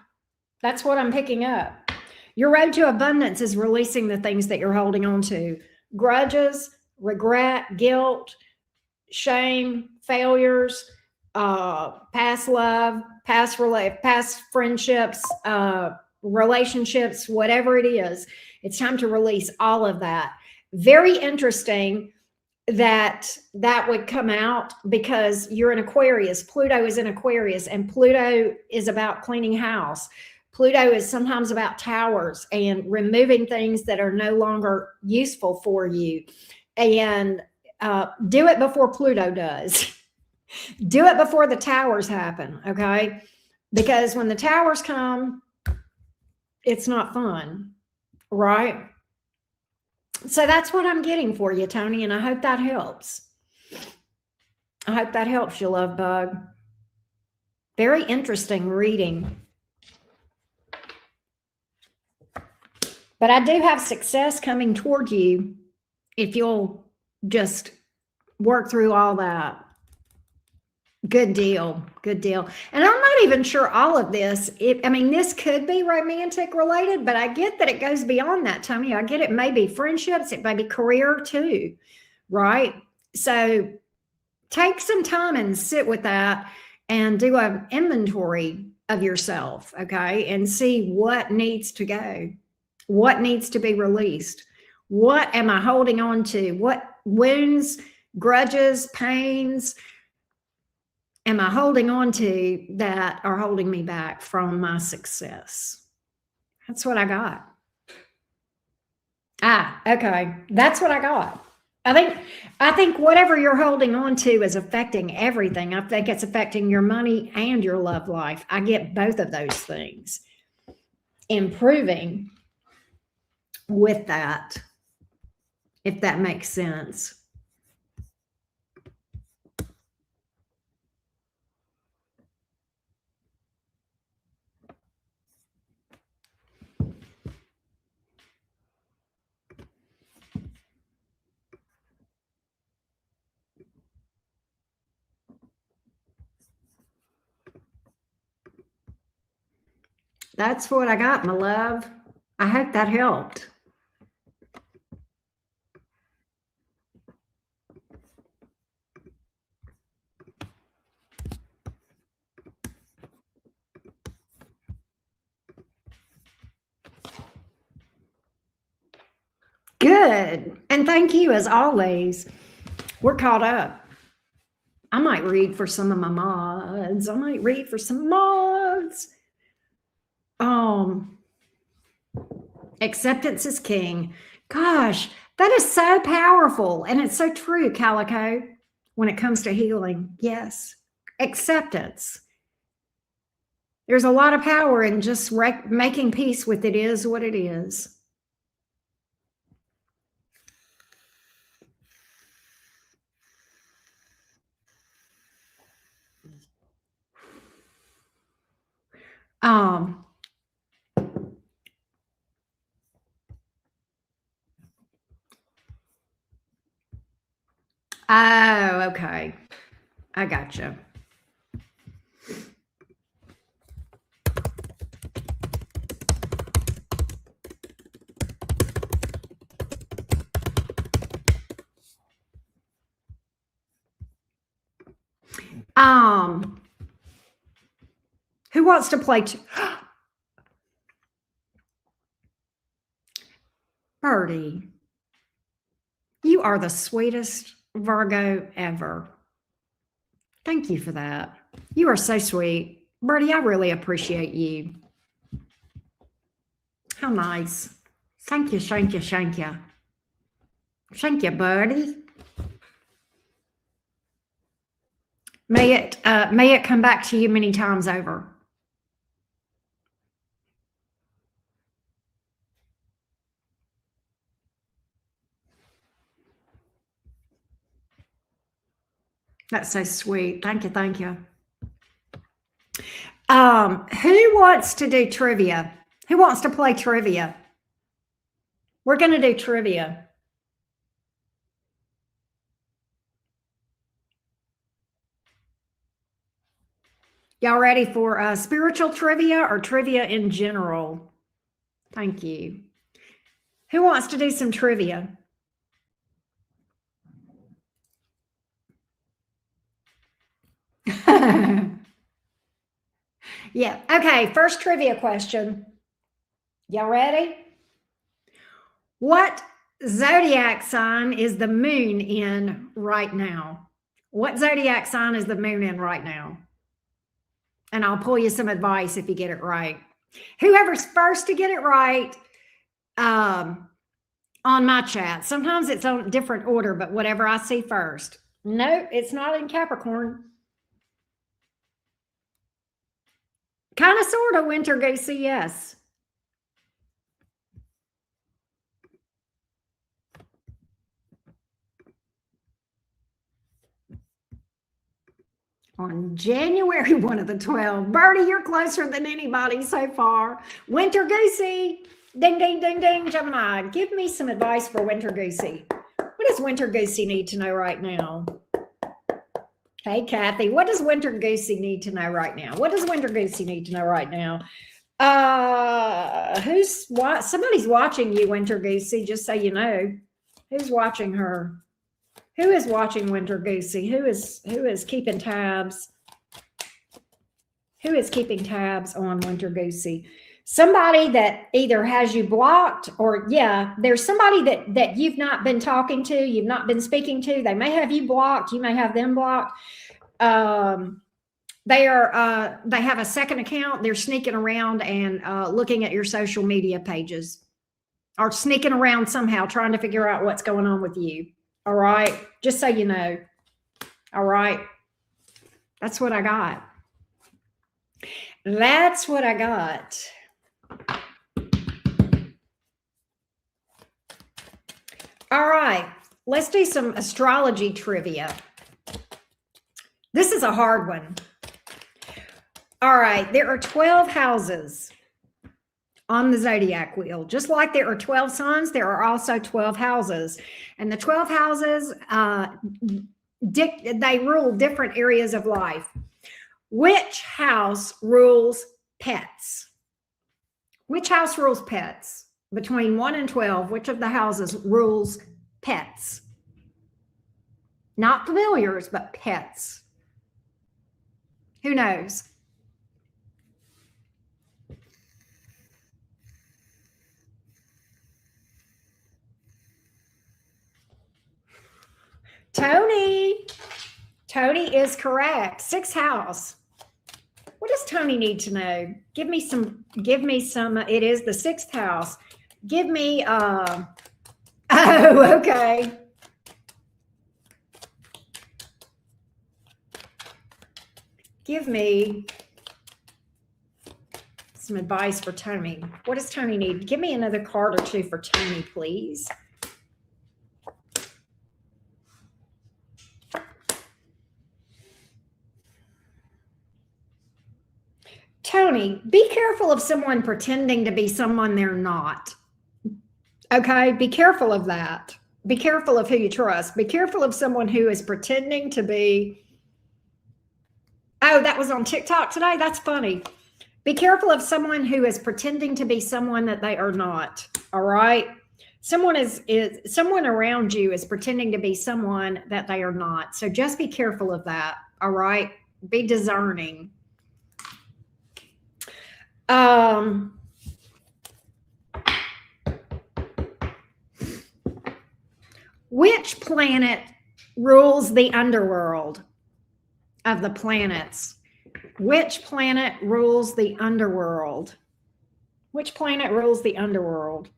that's what I'm picking up. Your road to abundance is releasing the things that you're holding on to. Grudges, regret, guilt, shame, failures, past love, past friendships, relationships, whatever it is. It's time to release all of that. Very interesting that would come out, because you're an Aquarius. Pluto is in Aquarius, and Pluto is about cleaning house. Pluto is sometimes about towers and removing things that are no longer useful for you. And do it before Pluto does. Do it before the towers happen, okay? Because when the towers come, it's not fun, right? So that's what I'm getting for you, Tony, and I hope that helps. I hope that helps you, love bug. Very interesting reading. But I do have success coming toward you if you'll just work through all that. Good deal. Good deal. And I'm not even sure all of this. I mean, this could be romantic related, but I get that it goes beyond that, Tony. I get it may be friendships. It may be career too, right? So take some time and sit with that and do an inventory of yourself, okay? And see what needs to go. What needs to be released? What am I holding on to? What wounds, grudges, pains am I holding on to that are holding me back from my success? That's what I got. Okay. That's what I got. I think whatever you're holding on to is affecting everything. I think it's affecting your money and your love life. I get both of those things improving with that, if that makes sense. That's what I got, my love. I hope that helped. Good. And thank you as always. We're caught up. I might read for some of my mods. I might read for some mods. Um, Acceptance is king. Gosh, that is so powerful. And it's so true, Calico, when it comes to healing. Yes. Acceptance. There's a lot of power in just making peace with it is what it is. Um, oh, okay. I gotcha. Um, who wants to play? Birdie, you are the sweetest Virgo ever. Thank you for that. You are so sweet. Birdie, I really appreciate you. How nice. Thank you, thank you, thank you. Thank you, Birdie. May it come back to you many times over. That's so sweet. Thank you, thank you. Who wants to do trivia? Who wants to play trivia? We're going to do trivia. Y'all ready for spiritual trivia or trivia in general? Thank you. Who wants to do some trivia? Yeah. Okay. First trivia question. Y'all ready? What zodiac sign is the moon in right now? What zodiac sign is the moon in right now? And I'll pull you some advice if you get it right. Whoever's first to get it right, on my chat. Sometimes it's on a different order, but whatever I see first. No, it's not in Capricorn. Kind of, sort of, winter goosey, yes. On January 1 of the 12. Birdie, you're closer than anybody so far. Winter goosey. Ding, ding, ding, ding. Gemini, give me some advice for winter goosey. What does winter goosey need to know right now? Hey, Kathy, what does winter goosey need to know right now? What does winter goosey need to know right now? Somebody's watching you, winter goosey, just so you know. Who's watching her? Who is watching winter goosey? Who is keeping tabs? Who is keeping tabs on winter goosey? Somebody that either has you blocked or, yeah, there's somebody that you've not been talking to, you've not been speaking to. They may have you blocked. You may have them blocked. They have a second account. They're sneaking around and looking at your social media pages are sneaking around somehow trying to figure out what's going on with you. All right. Just so you know. All right. That's what I got. That's what I got. All right. Let's do some astrology trivia. This is a hard one. All right. There are 12 houses on the zodiac wheel. Just like there are 12 signs, there are also 12 houses. And the 12 houses, they rule different areas of life. Which house rules pets? Which house rules pets? Between 1 and 12, which of the houses rules pets? Not familiars, but pets. Who knows? Tony. Tony is correct. 6th house. What does Tony need to know? Give me some, it is the 6th house. Give me, oh, okay. Give me some advice for Tony. What does Tony need? Give me another card or two for Tony, please. Tony, be careful of someone pretending to be someone they're not. Okay, be careful of that. Be careful of who you trust. Be careful of someone who is pretending to be. Oh, that was on TikTok today? That's funny. Be careful of someone who is pretending to be someone that they are not. All right? Someone someone around you is pretending to be someone that they are not. So just be careful of that. All right? Be discerning. Which planet rules the underworld of the planets? Which planet rules the underworld? Which planet rules the underworld?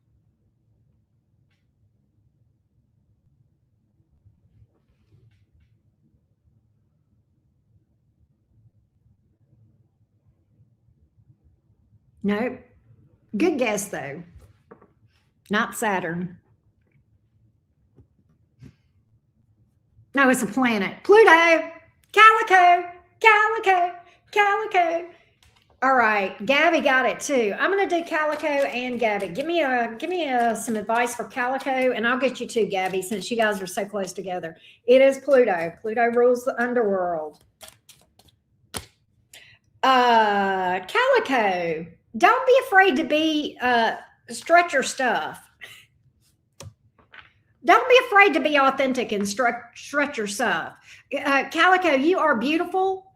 Nope. Good guess, though. Not Saturn. No, it's a planet. Pluto. Calico. Calico. Calico. All right. Gabby got it, too. I'm going to do Calico and Gabby. Give me some advice for Calico, and I'll get you too, Gabby, since you guys are so close together. It is Pluto. Pluto rules the underworld. Calico. Don't be afraid to be stretch your stuff. Don't be afraid to be authentic and stretch your stuff. Calico, you are beautiful,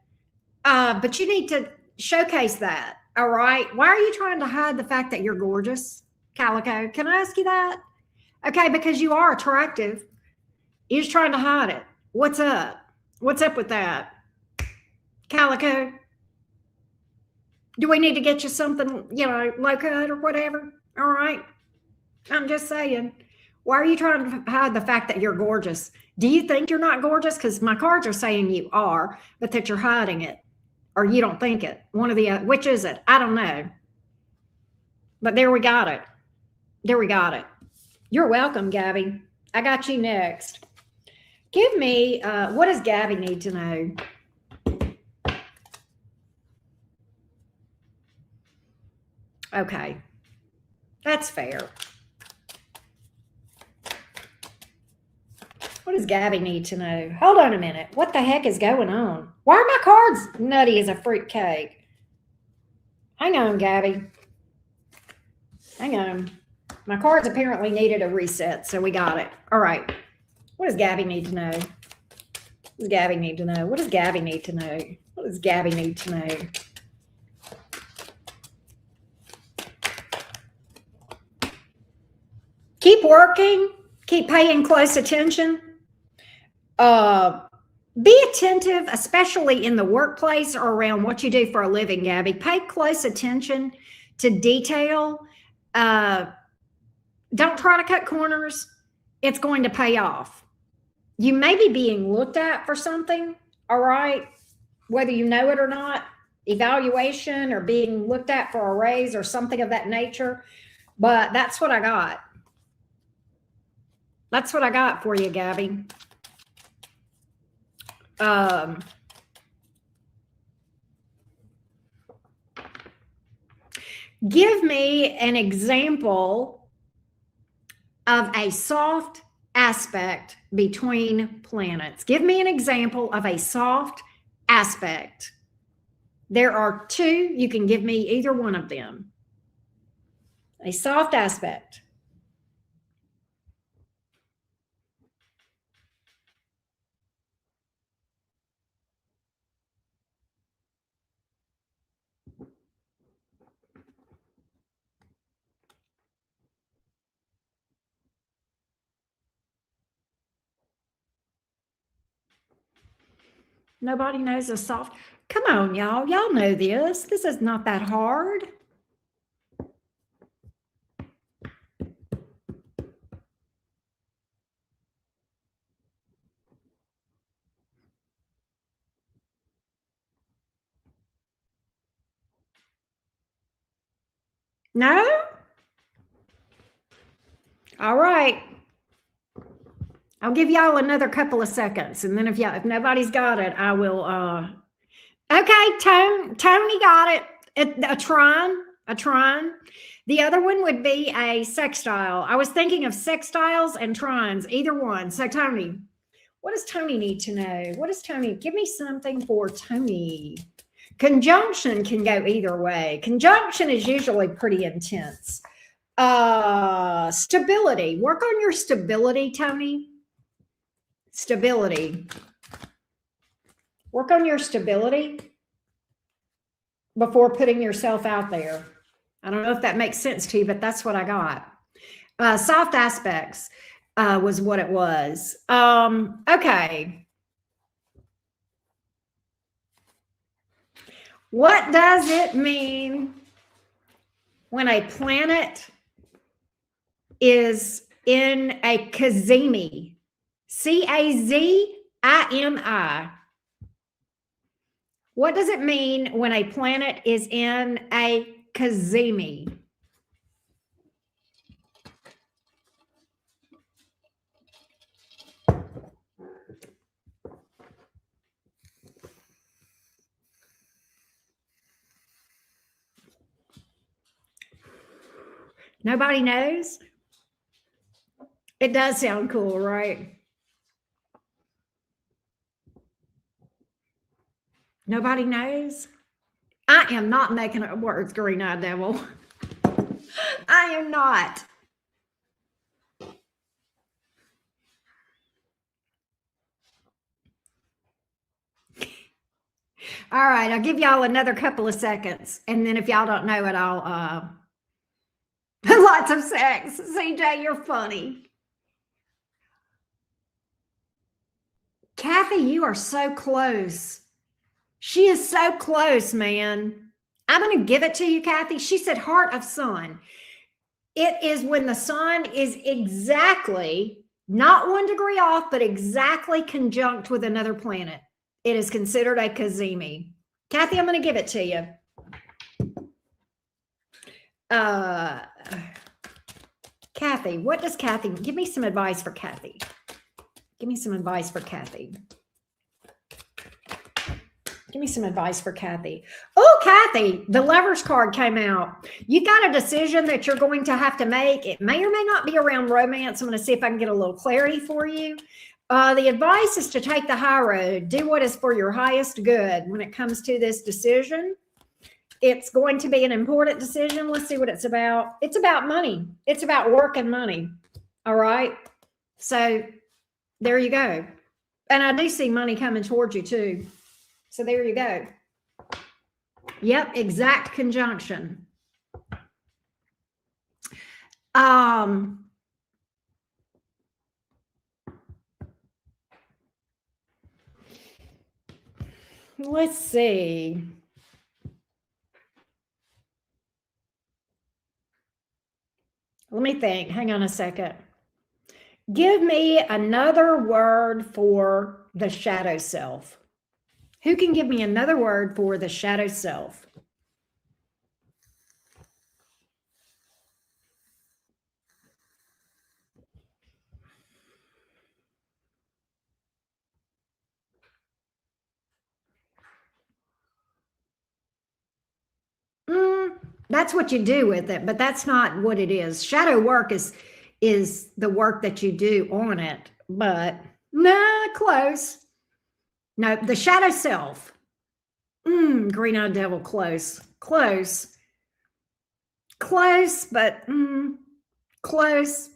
but you need to showcase that. All right. Why are you trying to hide the fact that you're gorgeous, Calico? Can I ask you that? Okay, because you are attractive. You're just trying to hide it. What's up? What's up with that, Calico? Do we need to get you something, low cut or whatever? All right. I'm just saying. Why are you trying to hide the fact that you're gorgeous? Do you think you're not gorgeous? Because my cards are saying you are, but that you're hiding it. Or you don't think it. One of the other. Which is it? I don't know. But there we got it. There we got it. You're welcome, Gabby. I got you next. Give me, what does Gabby need to know? Okay, that's fair. What does Gabby need to know? Hold on a minute. What the heck is going on? Why are my cards nutty as a fruit cake? Hang on, Gabby. Hang on. My cards apparently needed a reset, so we got it. All right. What does Gabby need to know? What does Gabby need to know? What does Gabby need to know? What does Gabby need to know? Keep working. Keep paying close attention. Be attentive, especially in the workplace or around what you do for a living, Gabby. Pay close attention to detail. Don't try to cut corners. It's going to pay off. You may be being looked at for something, all right? Whether you know it or not, evaluation or being looked at for a raise or something of that nature. But that's what I got. That's what I got for you, Gabby. Give me an example of a soft aspect between planets. Give me an example of a soft aspect. There are two. You can give me either one of them. A soft aspect. Nobody knows a soft. Come on, y'all. Y'all know this. This is not that hard. No? All right. I'll give y'all another couple of seconds, and then if nobody's got it, I will. Okay, Tony got it. A trine, a trine. The other one would be a sextile. I was thinking of sextiles and trines, either one. So Tony, what does Tony need to know? What does Tony? Give me something for Tony. Conjunction can go either way. Conjunction is usually pretty intense. Stability. Work on your stability, Tony. Stability. Work on your stability before putting yourself out there. I don't know if that makes sense to you, but that's what I got. Soft aspects was what it was. Okay. What does it mean when a planet is in a cazimi? C-A-Z-I-M-I. What does it mean when a planet is in a cazimi? Nobody knows? It does sound cool, right? Nobody knows? I am not making up words, green-eyed devil. I am not. All right, I'll give y'all another couple of seconds, and then if y'all don't know it, I'll lots of sex. CJ, you're funny. Kathy, you are so close. She is so close, man. I'm going to give it to you, Kathy. She said heart of sun. It is when the sun is exactly, not 1 degree off, but exactly conjunct with another planet. It is considered a cazimi. Kathy, I'm going to give it to you. Kathy, what does Kathy, give me some advice for Kathy. Give me some advice for Kathy. Give me some advice for Kathy. Oh, Kathy, the Lovers card came out. You got a decision that you're going to have to make. It may or may not be around romance. I'm going to see if I can get a little clarity for you. The advice is to take the high road. Do what is for your highest good when it comes to this decision. It's going to be an important decision. Let's see what it's about. It's about money. It's about work and money. All right. So there you go. And I do see money coming towards you too. So there you go. Yep, exact conjunction. Let's see. Let me think. Hang on a second. Give me another word for the shadow self. Who can give me another word for the shadow self? That's what you do with it, but that's not what it is. Shadow work is the work that you do on it, but nah, close. No, the shadow self. Green-eyed devil, close. Close, but close.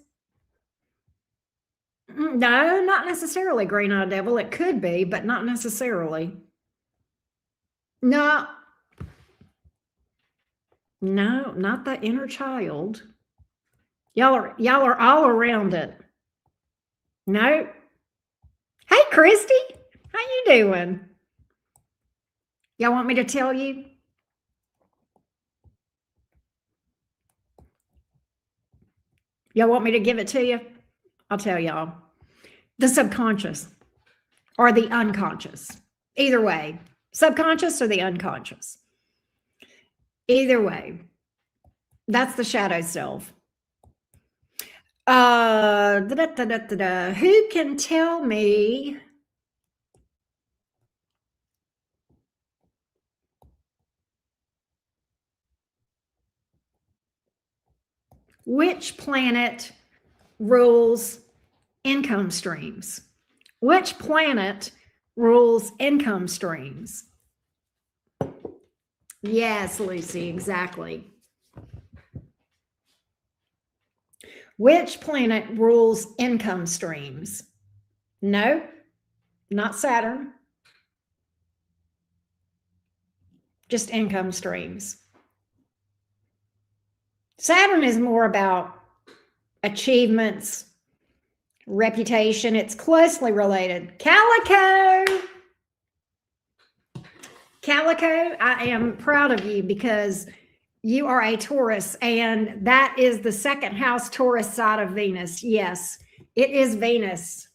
No, not necessarily green-eyed devil. It could be, but not necessarily. No, not the inner child. Y'all are all around it. No. Hey, Christy, how you doing? Y'all want me to tell you? Y'all want me to give it to you? I'll tell y'all. The subconscious or the unconscious. Either way, subconscious or the unconscious. Either way, that's the shadow self. Who can tell me which planet rules income streams? Which planet rules income streams? Yes, Lucy, exactly. Which planet rules income streams? No, not Saturn. Just income streams. Saturn is more about achievements, reputation. It's closely related. Calico, I am proud of you because you are a Taurus, and that is the second house Taurus side of Venus. Yes, it is Venus.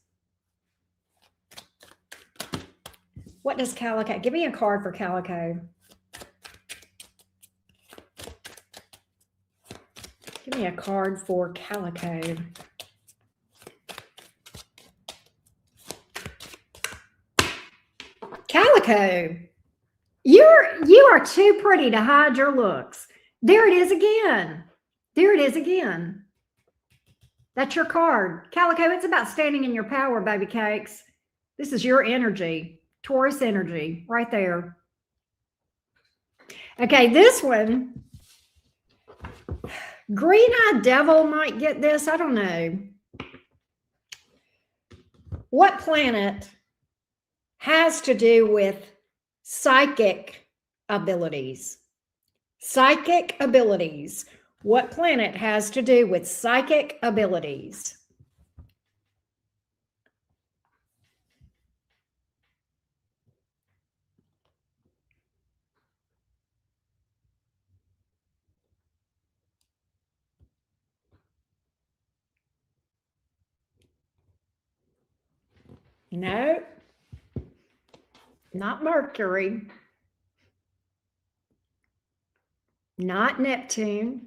What does Calico? Give me a card for Calico. Give me a card for Calico. Calico, you are too pretty to hide your looks. There it is again. There it is again. That's your card. Calico, it's about standing in your power, baby cakes. This is your energy, Taurus energy, right there. Okay, this one, green-eyed devil might get this. I don't know. What planet has to do with psychic abilities? Psychic abilities. What planet has to do with psychic abilities? No, not Mercury, not Neptune,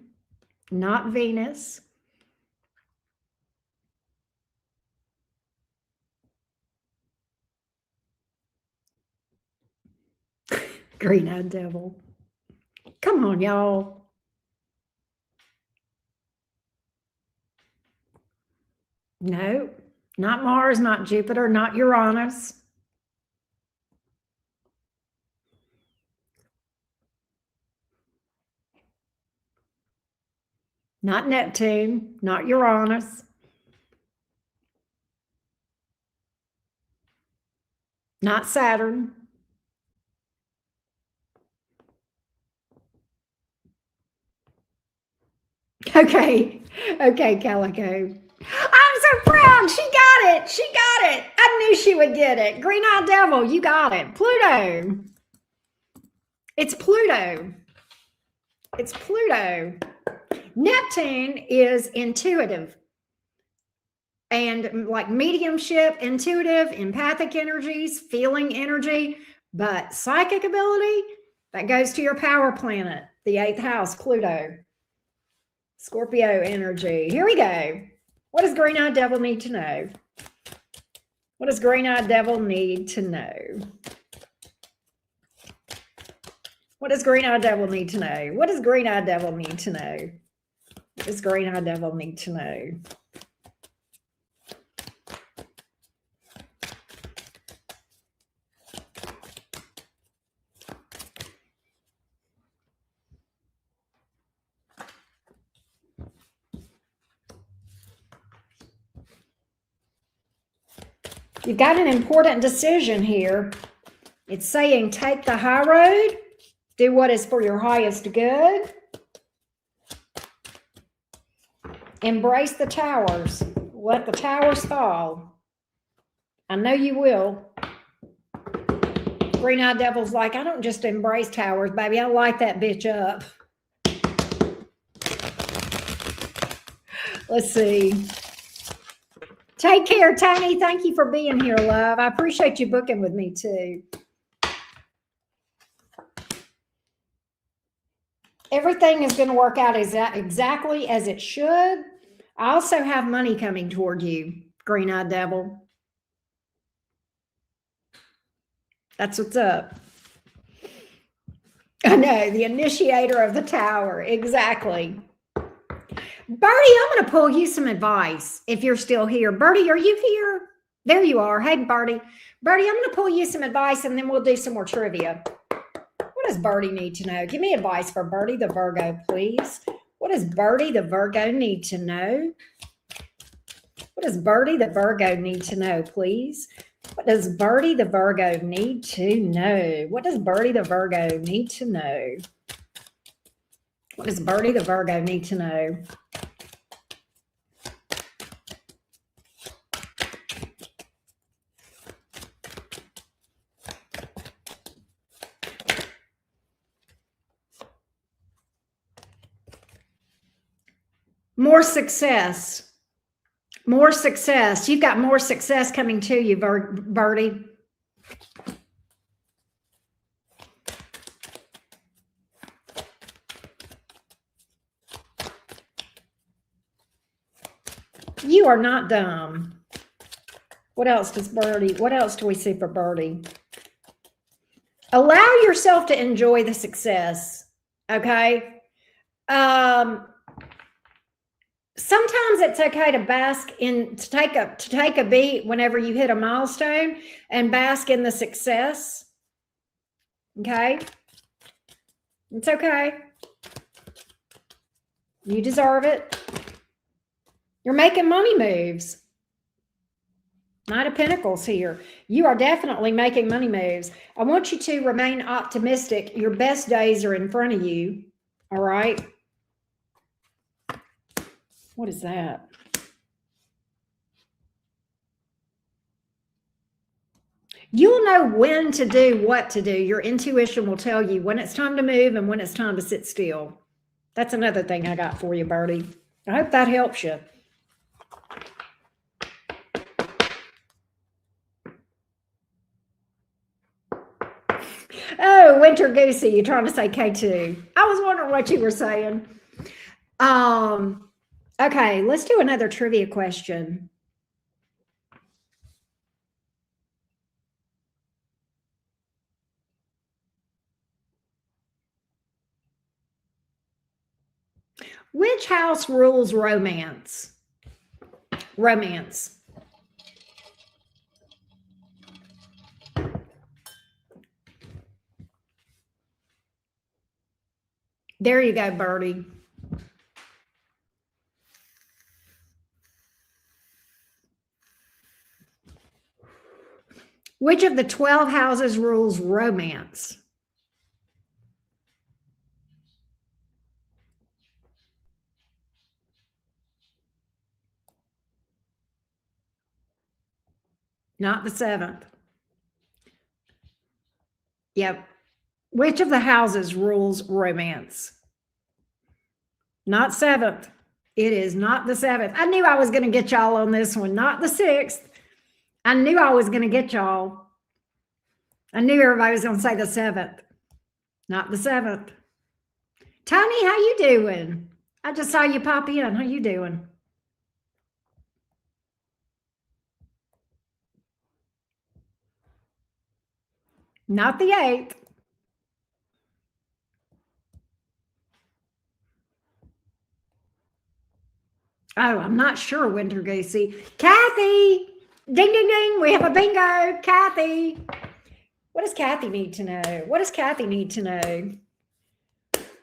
not Venus. Green-eyed devil. Come on, y'all. No, not Mars, not Jupiter, not Uranus. Not Neptune, not Uranus. Not Saturn. Okay, Calico. I'm so proud. She got it. She got it. I knew she would get it. Green-eyed devil, you got it. Pluto. It's Pluto. It's Pluto. Neptune is intuitive and like mediumship, intuitive, empathic energies, feeling energy, but psychic ability, that goes to your power planet, the 8th house, Pluto. Scorpio energy. Here we go. What does Green-Eyed Devil need to know? What does Green-Eyed Devil need to know? What does Green-Eyed Devil need to know? What does Green-Eyed Devil need to know? What does Green-Eyed Devil need to know? You've got an important decision here. It's saying take the high road, do what is for your highest good, embrace the towers, let the towers fall. I know you will. Green-Eyed Devil's like, I don't just embrace towers, baby. I light that bitch up. Let's see. Take care, Tony. Thank you for being here, love. I appreciate you booking with me too. Everything is going to work out exactly as it should. I also have money coming toward you, Green-Eyed Devil. That's what's up. I know, the initiator of the tower. Exactly. Birdie, I'm going to pull you some advice if you're still here. Birdie, are you here? There you are. Hey, Birdie. Birdie, I'm going to pull you some advice and then we'll do some more trivia. What does Birdie need to know? Give me advice for Birdie the Virgo, please. What does Birdie the Virgo need to know? What does Birdie the Virgo need to know, please? What does Birdie the Virgo need to know? What does Birdie the Virgo need to know? What does Birdie the Virgo need to know? More success. More success. You've got more success coming to you, Birdie. You are not dumb. What else does Birdie? What else do we see for Birdie? Allow yourself to enjoy the success. Okay. Sometimes it's okay to bask in, to take a beat whenever you hit a milestone and bask in the success. Okay. It's okay. You deserve it. You're making money moves. Knight of Pentacles here. You are definitely making money moves. I want you to remain optimistic. Your best days are in front of you. All right. What is that? You'll know when to do what to do. Your intuition will tell you when it's time to move and when it's time to sit still. That's another thing I got for you, Birdie. I hope that helps you. Oh, Winter Goosey, you're trying to say K2. I was wondering what you were saying. Okay, let's do another trivia question. Which house rules romance? Romance. There you go, Birdie. Which of the 12 houses rules romance? Not the 7th. Yep. Which of the houses rules romance? Not 7th. It is not the 7th. I knew I was going to get y'all on this one. Not the 6th. I knew I was going to get y'all. I knew everybody was going to say the 7th. Not the 7th. Tony, how you doing? I just saw you pop in. How you doing? Not the 8th. Oh, I'm not sure, Winter Goosey. Kathy! Ding, ding, ding. We have a bingo. Kathy. What does Kathy need to know? What does Kathy need to know?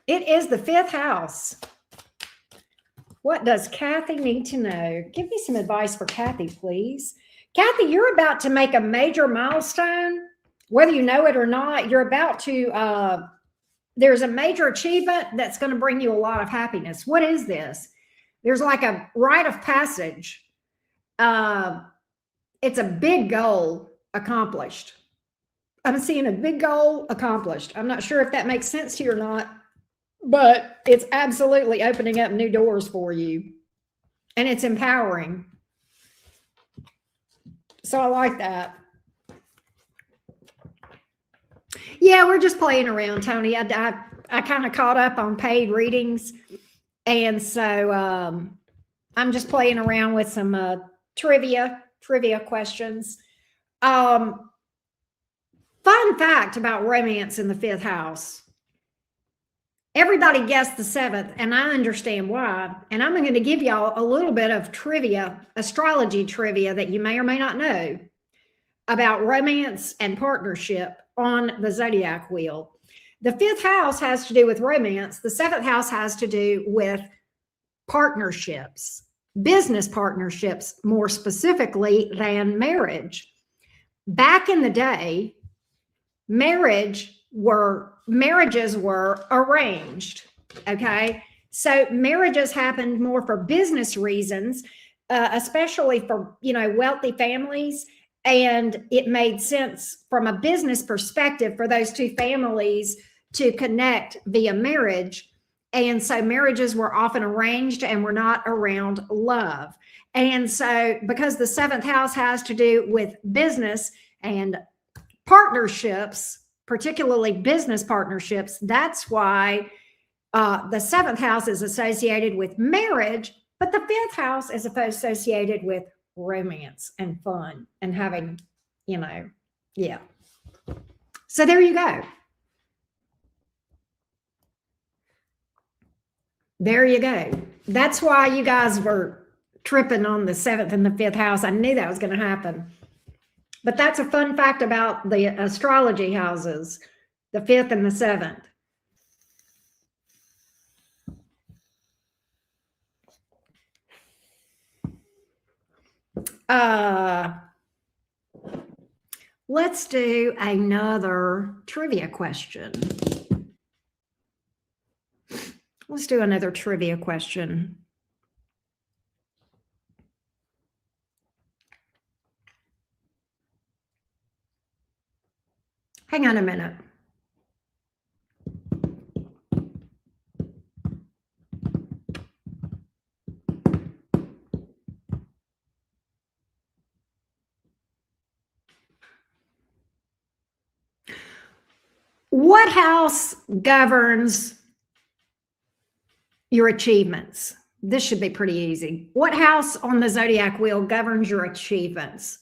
It is the 5th house. What does Kathy need to know? Give me some advice for Kathy, please. Kathy, you're about to make a major milestone. Whether you know it or not, you're about to, there's a major achievement that's going to bring you a lot of happiness. What is this? There's like a rite of passage. It's a big goal accomplished. I'm seeing a big goal accomplished. I'm not sure if that makes sense to you or not, but it's absolutely opening up new doors for you. And it's empowering. So I like that. Yeah, we're just playing around, Tony. I kind of caught up on paid readings. And so I'm just playing around with some trivia questions. Fun fact about romance in the 5th house. Everybody guessed the 7th, and I understand why. And I'm going to give y'all a little bit of trivia, astrology trivia that you may or may not know about romance and partnership on the zodiac wheel. The 5th house has to do with romance. The 7th house has to do with partnerships, business partnerships, more specifically than marriage. Back in the day, marriages were arranged. Okay. So marriages happened more for business reasons, especially for, wealthy families. And it made sense from a business perspective for those two families to connect via marriage. And so marriages were often arranged and were not around love. And so because the 7th house has to do with business and partnerships, particularly business partnerships, that's why the 7th house is associated with marriage, but the 5th house is associated with romance and fun and having, yeah. So there you go. There you go. That's why you guys were tripping on the 7th and the 5th house. I knew that was going to happen. But that's a fun fact about the astrology houses, the 5th and the 7th. Let's do another trivia question. Let's do another trivia question. Hang on a minute. What house governs your achievements? This should be pretty easy. What house on the zodiac wheel governs your achievements?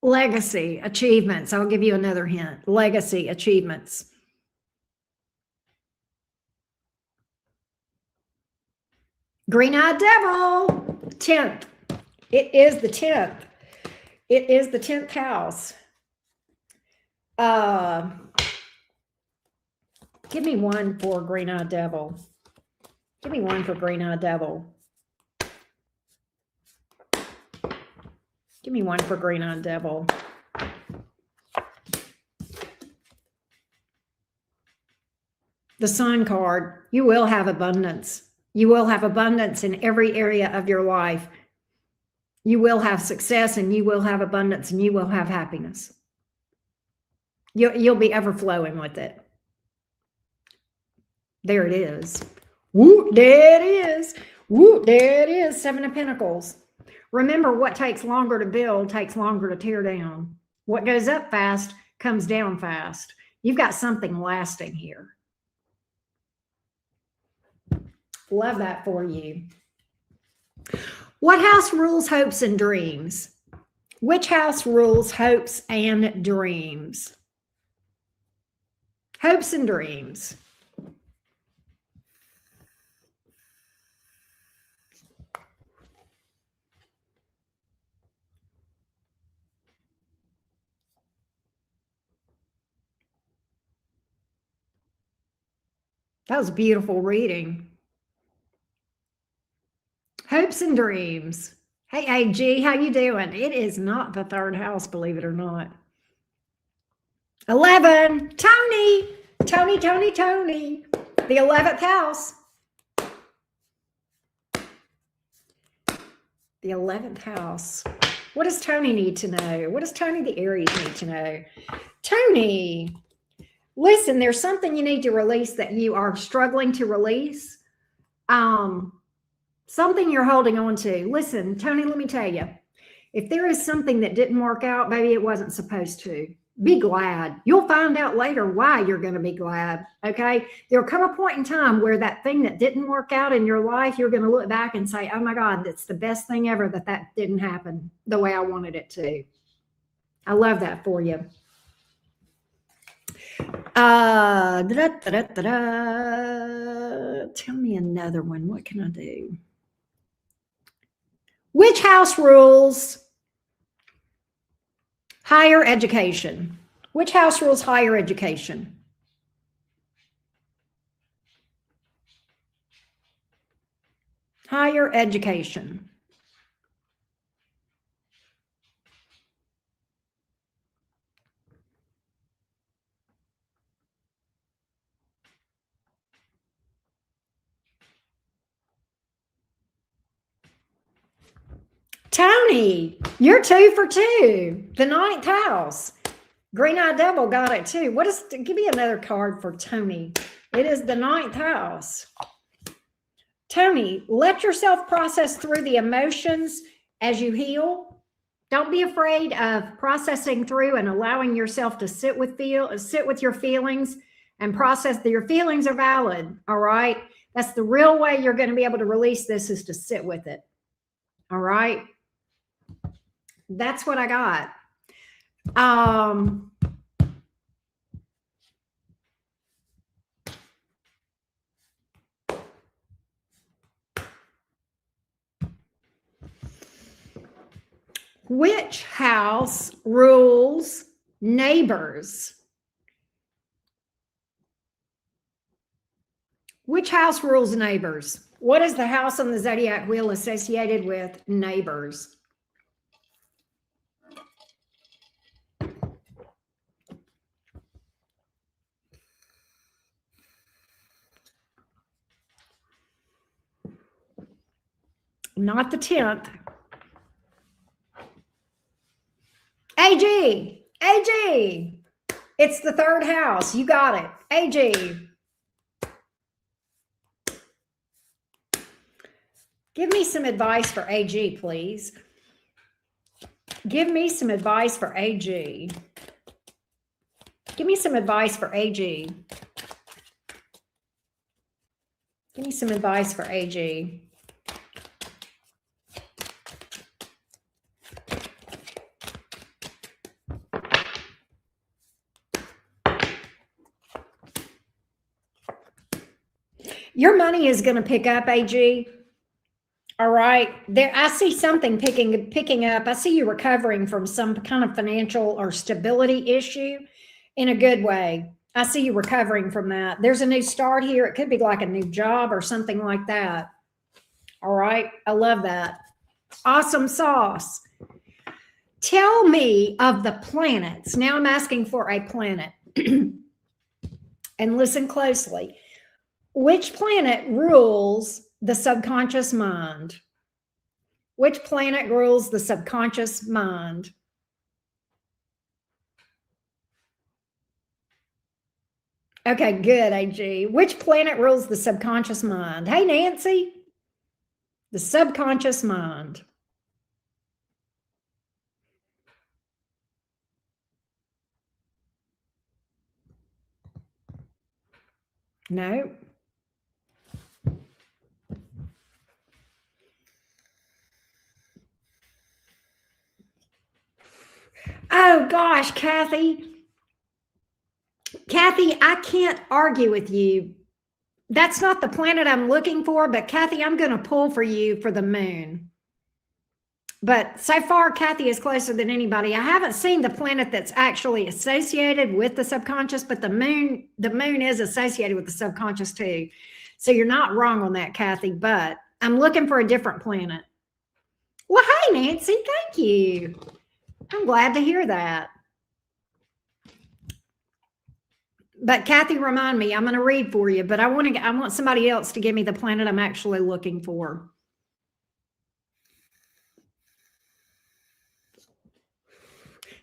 Legacy, achievements. I'll give you another hint. Legacy, achievements. Green-eyed devil, 10th. It is the 10th. It is the 10th house. Give me one for green-eyed devil. Give me one for green-eyed devil. Give me one for green-eyed devil. the Sun card, you will have abundance. You will have abundance in every area of your life. You will have success, and you will have abundance, and you will have happiness. You'll be overflowing with it. There it is. Woo, there it is. Woo, there it is. 7 of Pentacles. Remember, what takes longer to build takes longer to tear down. What goes up fast comes down fast. You've got something lasting here. Love that for you. What house rules hopes and dreams? Which house rules hopes and dreams? Hopes and dreams. That was a beautiful reading. Hopes and dreams. Hey, AG, how you doing? It is not the 3rd house, believe it or not. 11. Tony. Tony. The 11th house. The 11th house. What does Tony need to know? What does Tony the Aries need to know? Tony, listen, there's something you need to release that you are struggling to release. Something you're holding on to. Listen, Tony, let me tell you, if there is something that didn't work out, maybe it wasn't supposed to. Be glad. You'll find out later why you're going to be glad. Okay. There'll come a point in time where that thing that didn't work out in your life, you're going to look back and say, oh my God, that's the best thing ever that didn't happen the way I wanted it to. I love that for you. Tell me another one. What can I do? Which house rules higher education? Which house rules higher education? Higher education. Tony, you're 2 for 2. The 9th house. Green Eye Devil got it too. Give me another card for Tony. It is the 9th house. Tony, let yourself process through the emotions as you heal. Don't be afraid of processing through and allowing yourself to sit with your feelings and process that your feelings are valid. All right. That's the real way you're going to be able to release this, is to sit with it. All right. That's what I got. Which house rules neighbors? Which house rules neighbors? What is the house on the zodiac wheel associated with neighbors? Not the 10th. AG. It's the 3rd house. You got it. AG. Give me some advice for AG, please. Give me some advice for AG. Give me some advice for AG. Give me some advice for AG. Your money is going to pick up, AG. All right. There, I see something picking up. I see you recovering from some kind of financial or stability issue in a good way. I see you recovering from that. There's a new start here. It could be like a new job or something like that. All right. I love that. Awesome sauce. Tell me of the planets. Now I'm asking for a planet. And listen closely. Which planet rules the subconscious mind? Which planet rules the subconscious mind? Okay, good, AG. Which planet rules the subconscious mind? Hey, Nancy. The subconscious mind. No. Oh, gosh, Kathy. Kathy, I can't argue with you. That's not the planet I'm looking for, but Kathy, I'm going to pull for you for the moon. But so far, Kathy is closer than anybody. I haven't seen the planet that's actually associated with the subconscious, but the moon is associated with the subconscious too. So you're not wrong on that, Kathy, but I'm looking for a different planet. Well, hey, Nancy, thank you. I'm glad to hear that. But Kathy, remind me, I'm going to read for you, but I want somebody else to give me the planet I'm actually looking for.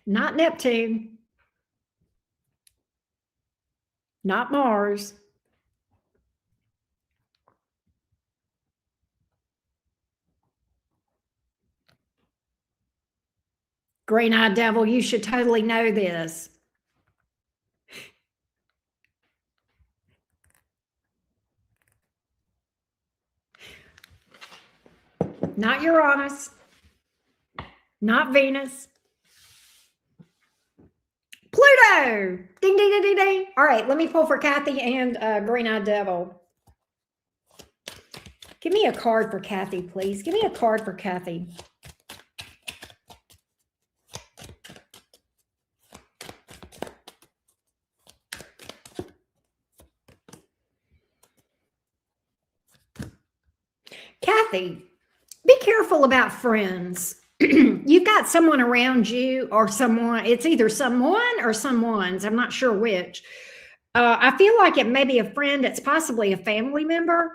Not Neptune. Not Mars. Green-eyed devil, you should totally know this. Not Uranus. Not Venus. Pluto. Ding, ding, ding, ding, ding. All right, let me pull for Kathy and Green-eyed devil. Give me a card for Kathy, please. Give me a card for Kathy. Kathy, be careful about friends. You've got someone around you or someone, it's either someone or someone's, I'm not sure which. I feel like it may be a friend, it's possibly a family member.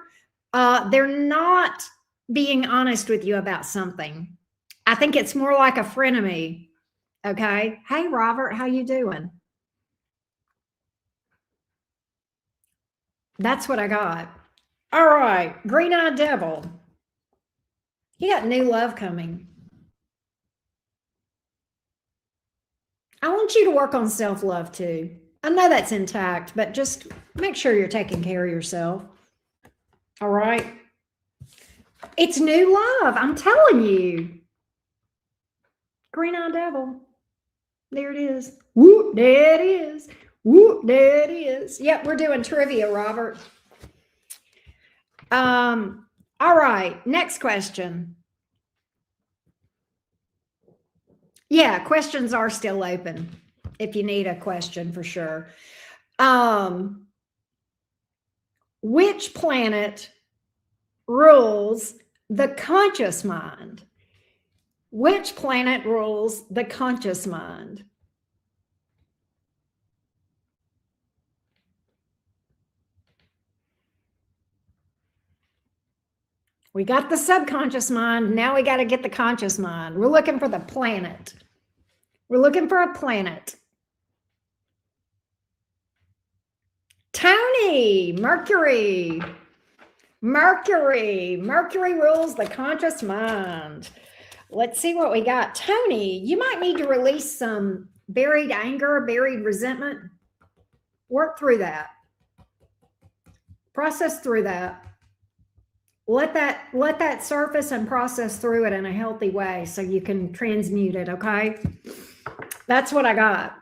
They're not being honest with you about something. I think it's more like a frenemy. Okay. Hey, Robert, how you doing? That's what I got. All right. Green-eyed devil. You got new love coming. I want you to work on self-love too. I know that's intact, but just make sure you're taking care of yourself. All right. It's new love. I'm telling you. Green-eyed devil. There it is. Whoop, there it is. Whoop, there it is. Yep, we're doing trivia, Robert. All right. Next question. Yeah, questions are still open if you need a question for sure. Which planet rules the conscious mind? Which planet rules the conscious mind? We got the subconscious mind. Now we got to get the conscious mind. We're looking for the planet. We're looking for a planet. Tony, Mercury. Mercury rules the conscious mind. Let's see what we got. Tony, you might need to release some buried anger, buried resentment. Work through that. Process through that. Let that surface and process through it in a healthy way so you can transmute it, okay? That's what I got.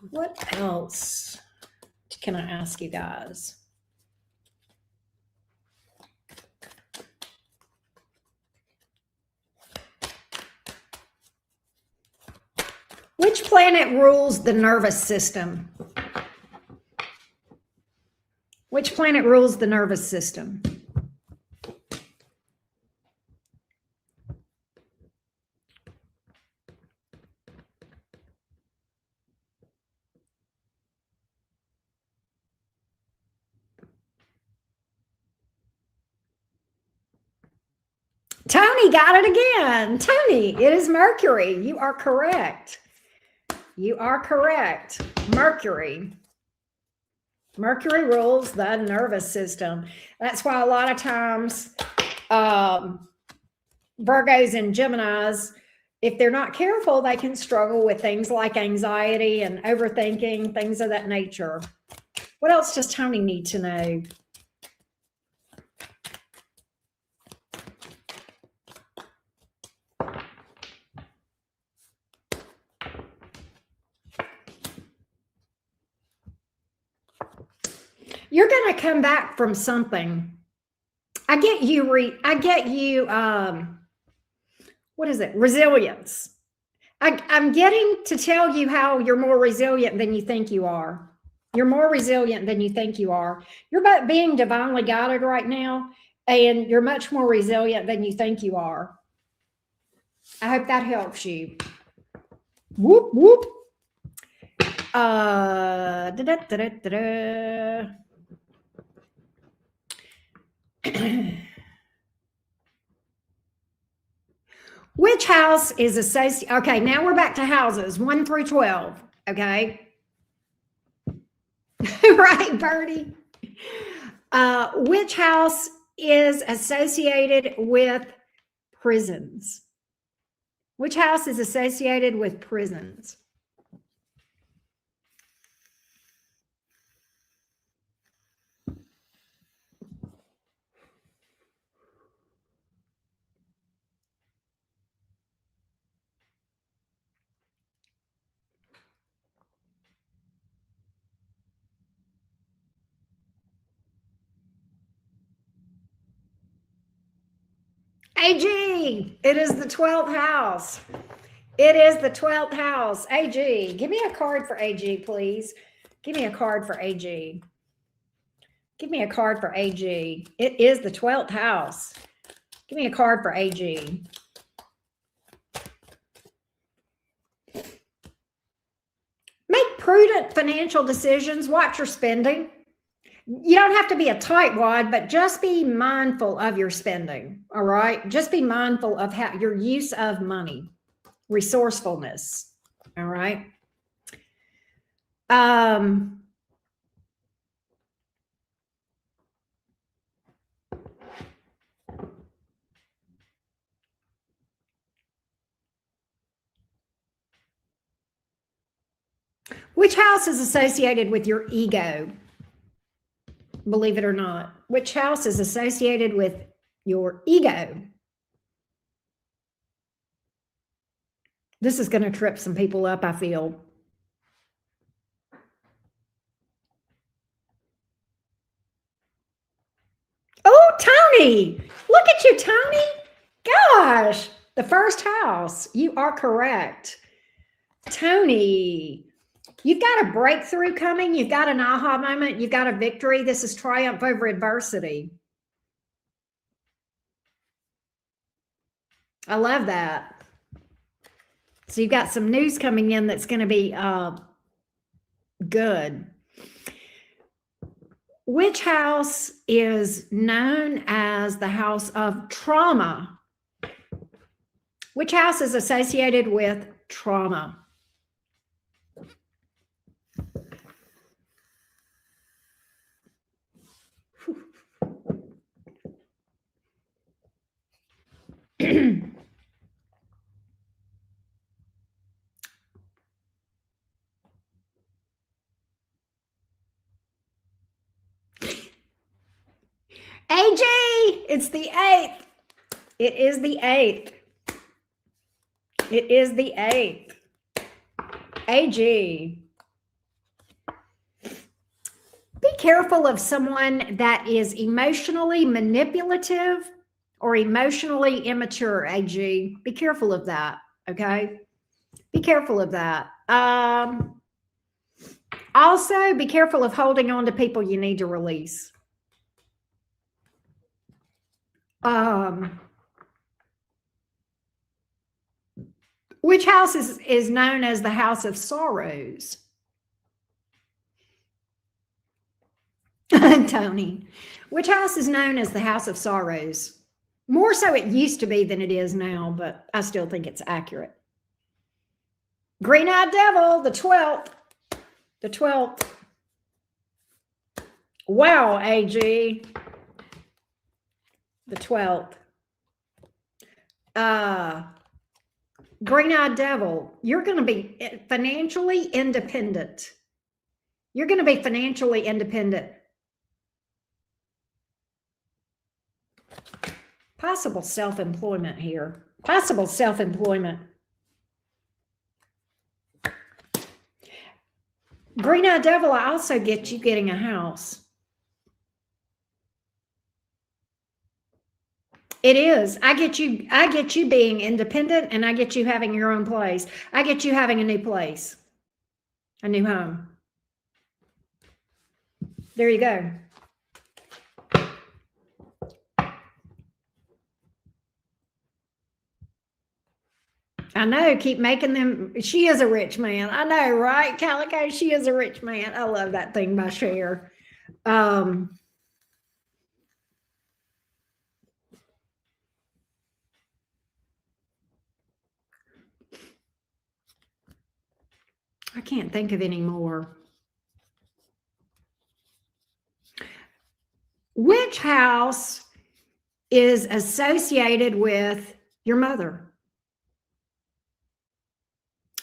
What else can I ask you guys? Which planet rules the nervous system? Which planet rules the nervous system? Tony got it again. Tony, it is Mercury. You are correct. You are correct. Mercury. Mercury rules the nervous system. That's why a lot of times Virgos and Geminis, if they're not careful, they can struggle with things like anxiety and overthinking, things of that nature. What else does Tony need to know? You're going to come back from something. I get you, what is it? Resilience. I'm getting to tell you how you're more resilient than you think you are. You're more resilient than you think you are. You're about being divinely guided right now, and you're much more resilient than you think you are. I hope that helps you. Whoop, whoop. Which house is associated? Okay, now we're back to houses 1 through 12. Okay. Right, Birdie. Which house is associated with prisons? Which house is associated with prisons? AG, it is the 12th house. It is the 12th house. AG, give me a card for AG, please. Give me a card for AG. Give me a card for AG. It is the 12th house. Give me a card for AG. Make prudent financial decisions. Watch your spending. You don't have to be a tightwad, but just be mindful of your spending. All right. Just be mindful of how your use of money, resourcefulness. All right. Which house is associated with your ego? Believe it or not. Which house is associated with your ego? This is going to trip some people up, I feel. Oh, Tony. Look at you, Tony. Gosh. The first house. You are correct. Tony. You've got a breakthrough coming. You've got an aha moment. You've got a victory. This is triumph over adversity. I love that. So you've got some news coming in that's going to be good. Which house is known as the house of trauma? Which house is associated with trauma? AG, it's the 8th. It is the 8th. It is the 8th. AG. Be careful of someone that is emotionally manipulative or emotionally immature, AG. Be careful of that, okay? Be careful of that. Also, be careful of holding on to people you need to release. Which house is known as the house of sorrows? Tony. Which house is known as the house of sorrows? More so it used to be than it is now, but I still think it's accurate. Green-eyed devil, the 12th. The 12th. Wow, AG. The 12th. Green-eyed devil, you're going to be financially independent. You're going to be financially independent. Possible self-employment here. Possible self-employment. Green-eyed devil, I also get you getting a house. It is. I get you being independent, and I get you having your own place. I get you having a new place, a new home. There you go. I know, keep making them. She is a rich man. I know, right? Calico, she is a rich man. I love that thing by Cher. I can't think of any more. Which house is associated with your mother?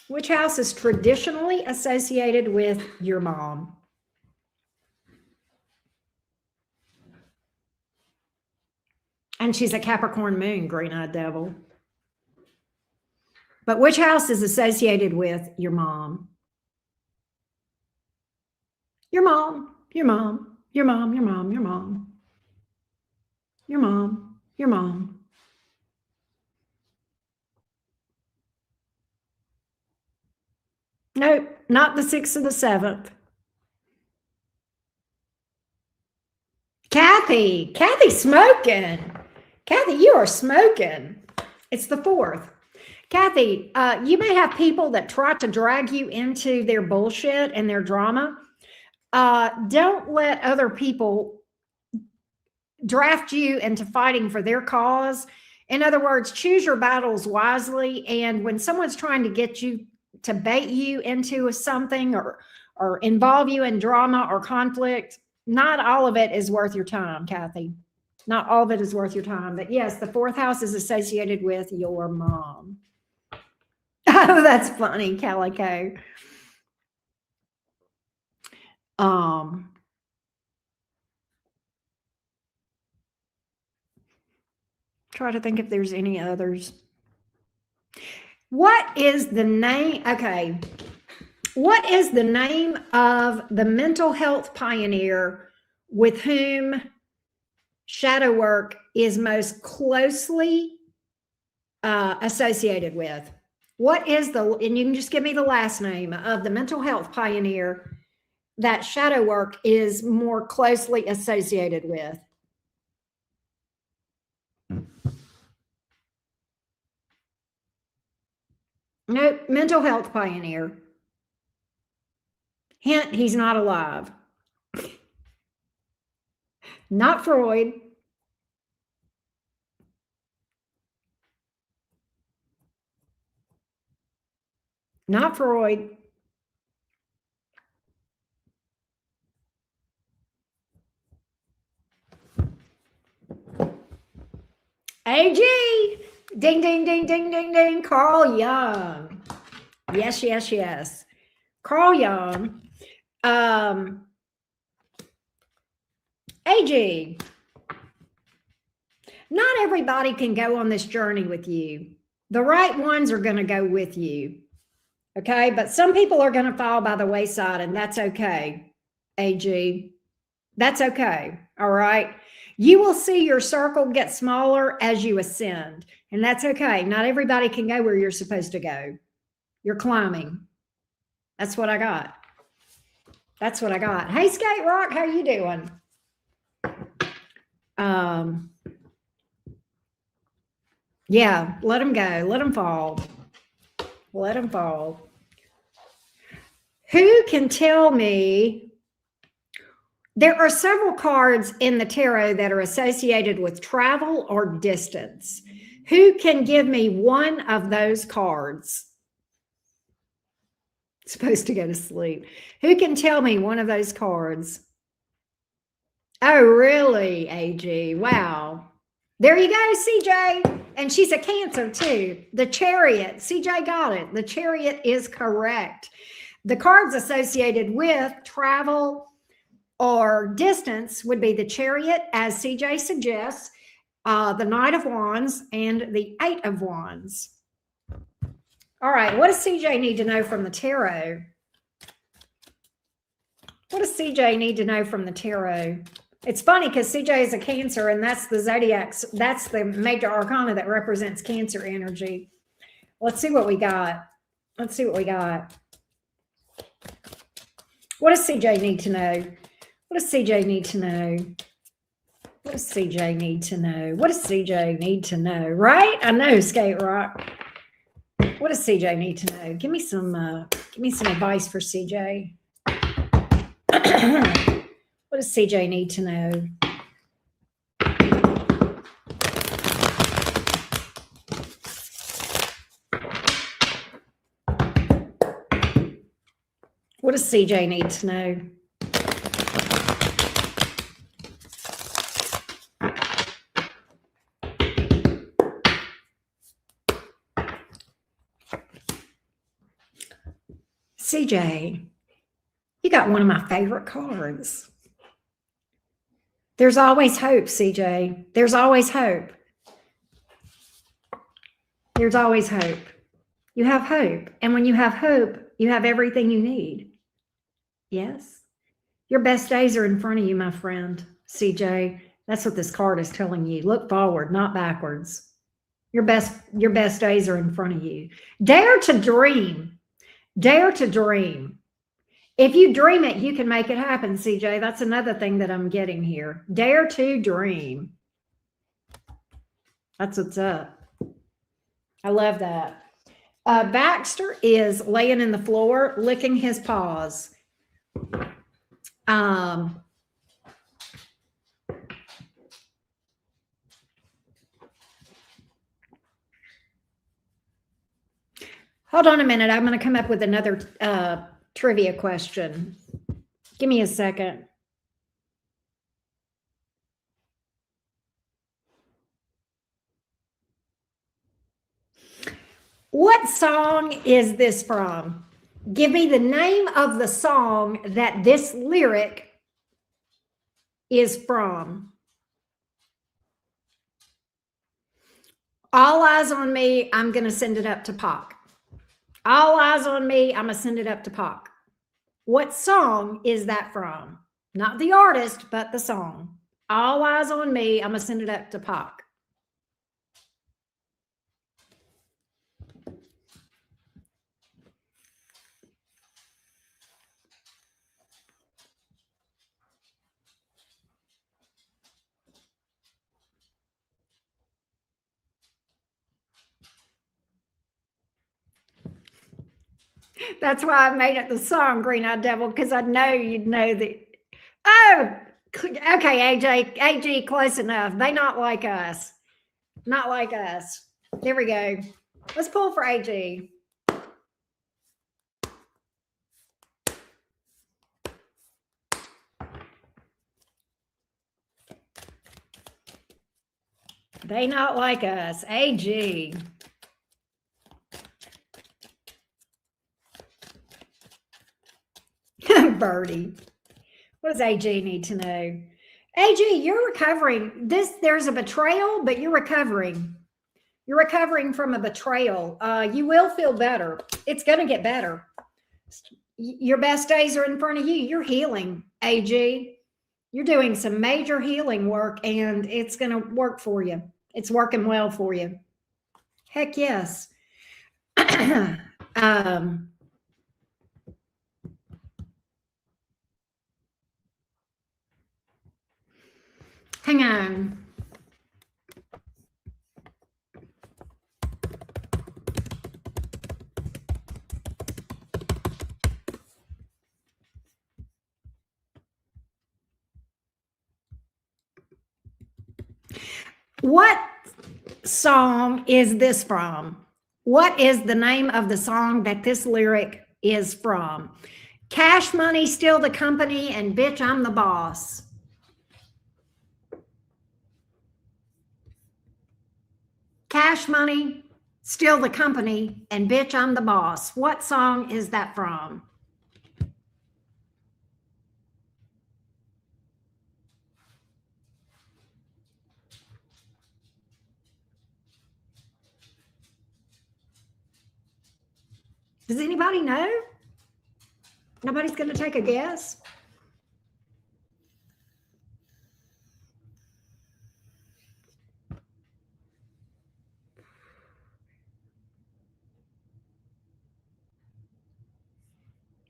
Which house is traditionally associated with your mom? And she's a Capricorn moon, green-eyed devil. But which house is associated with your mom? Your mom, your mom, your mom, your mom, your mom. Your mom, your mom. Nope, not the 6th or the 7th. Kathy's smoking. Kathy, you are smoking. It's the 4th. Kathy, you may have people that try to drag you into their bullshit and their drama. Don't let other people draft you into fighting for their cause. In other words, choose your battles wisely. And when someone's trying to get you to bait you into something or involve you in drama or conflict, not all of it is worth your time, Kathy. Not all of it is worth your time. But yes, the 4th house is associated with your mom. Oh, that's funny, Calico. Try to think if there's any others. What is the name? Okay. What is the name of the mental health pioneer with whom shadow work is most closely associated with? What is and you can just give me the last name of the mental health pioneer that shadow work is more closely associated with? Nope, mental health pioneer. Hint, he's not alive. Not Freud. Not Freud. AG. Ding, ding, ding, ding, ding, ding. Carl Jung. Yes, yes, yes. Carl Jung. AG. Not everybody can go on this journey with you. The right ones are going to go with you. Okay, but some people are going to fall by the wayside, and that's okay, AG. That's okay, all right? You will see your circle get smaller as you ascend, and that's okay. Not everybody can go where you're supposed to go. You're climbing. That's what I got. That's what I got. Hey, Skate Rock, how you doing? Yeah, let them go. Let them fall. Let them fall. Who can tell me There are several cards in the tarot that are associated with travel or distance. Who can give me one of those cards? Supposed to go to sleep. Who can tell me one of those cards? Oh, really, AG? Wow. There you go, CJ. And she's a Cancer too. The Chariot. CJ got it. The Chariot is correct. The cards associated with travel or distance would be the Chariot, as CJ suggests, the Knight of Wands, and the Eight of Wands. All right, what does CJ need to know from the tarot? What does CJ need to know from the tarot? It's funny because CJ is a Cancer, and that's the zodiac. That's the major arcana that represents Cancer energy. Let's see what we got. Let's see what we got. What does CJ need to know? What does CJ need to know? What does CJ need to know? What does CJ need to know? Right? I know, Skate Rock. What does CJ need to know? Give me some advice for CJ. What does CJ need to know? What does CJ need to know? CJ, you got one of my favorite cards. There's always hope, CJ. There's always hope. There's always hope. You have hope. And when you have hope, you have everything you need. Yes. Your best days are in front of you, my friend, CJ. That's what this card is telling you. Look forward, not backwards. Your best days are in front of you. Dare to dream. Dare to dream. If you dream it, you can make it happen, CJ. That's another thing that I'm getting here. Dare to dream. That's what's up. I love that. Baxter is laying in the floor, licking his paws. Hold on a minute. I'm going to come up with another trivia question. Give me a second. What song is this from? Give me the name of the song that this lyric is from. All Eyes on Me, I'm going to send it up to Pac. All Eyes on Me, I'm going to send it up to Pac. What song is that from? Not the artist, but the song. All Eyes on Me, I'm going to send it up to Pac. That's why I made it the song, Green Eyed Devil, because I know you'd know that. Oh, okay, AG, close enough. They not like us. Not like us. There we go. Let's pull for AG. They not like us. AG. Birdie. What does AG need to know? AG, you're recovering. There's a betrayal, but you're recovering. You're recovering from a betrayal. You will feel better. It's going to get better. Your best days are in front of you. You're healing, AG. You're doing some major healing work, and it's going to work for you. It's working well for you. Heck yes. Hang on. What song is this from? What is the name of the song that this lyric is from? Cash Money, Still the Company, and Bitch, I'm the Boss. Cash Money, Still the Company, and Bitch, I'm the Boss. What song is that from? Does anybody know? Nobody's going to take a guess?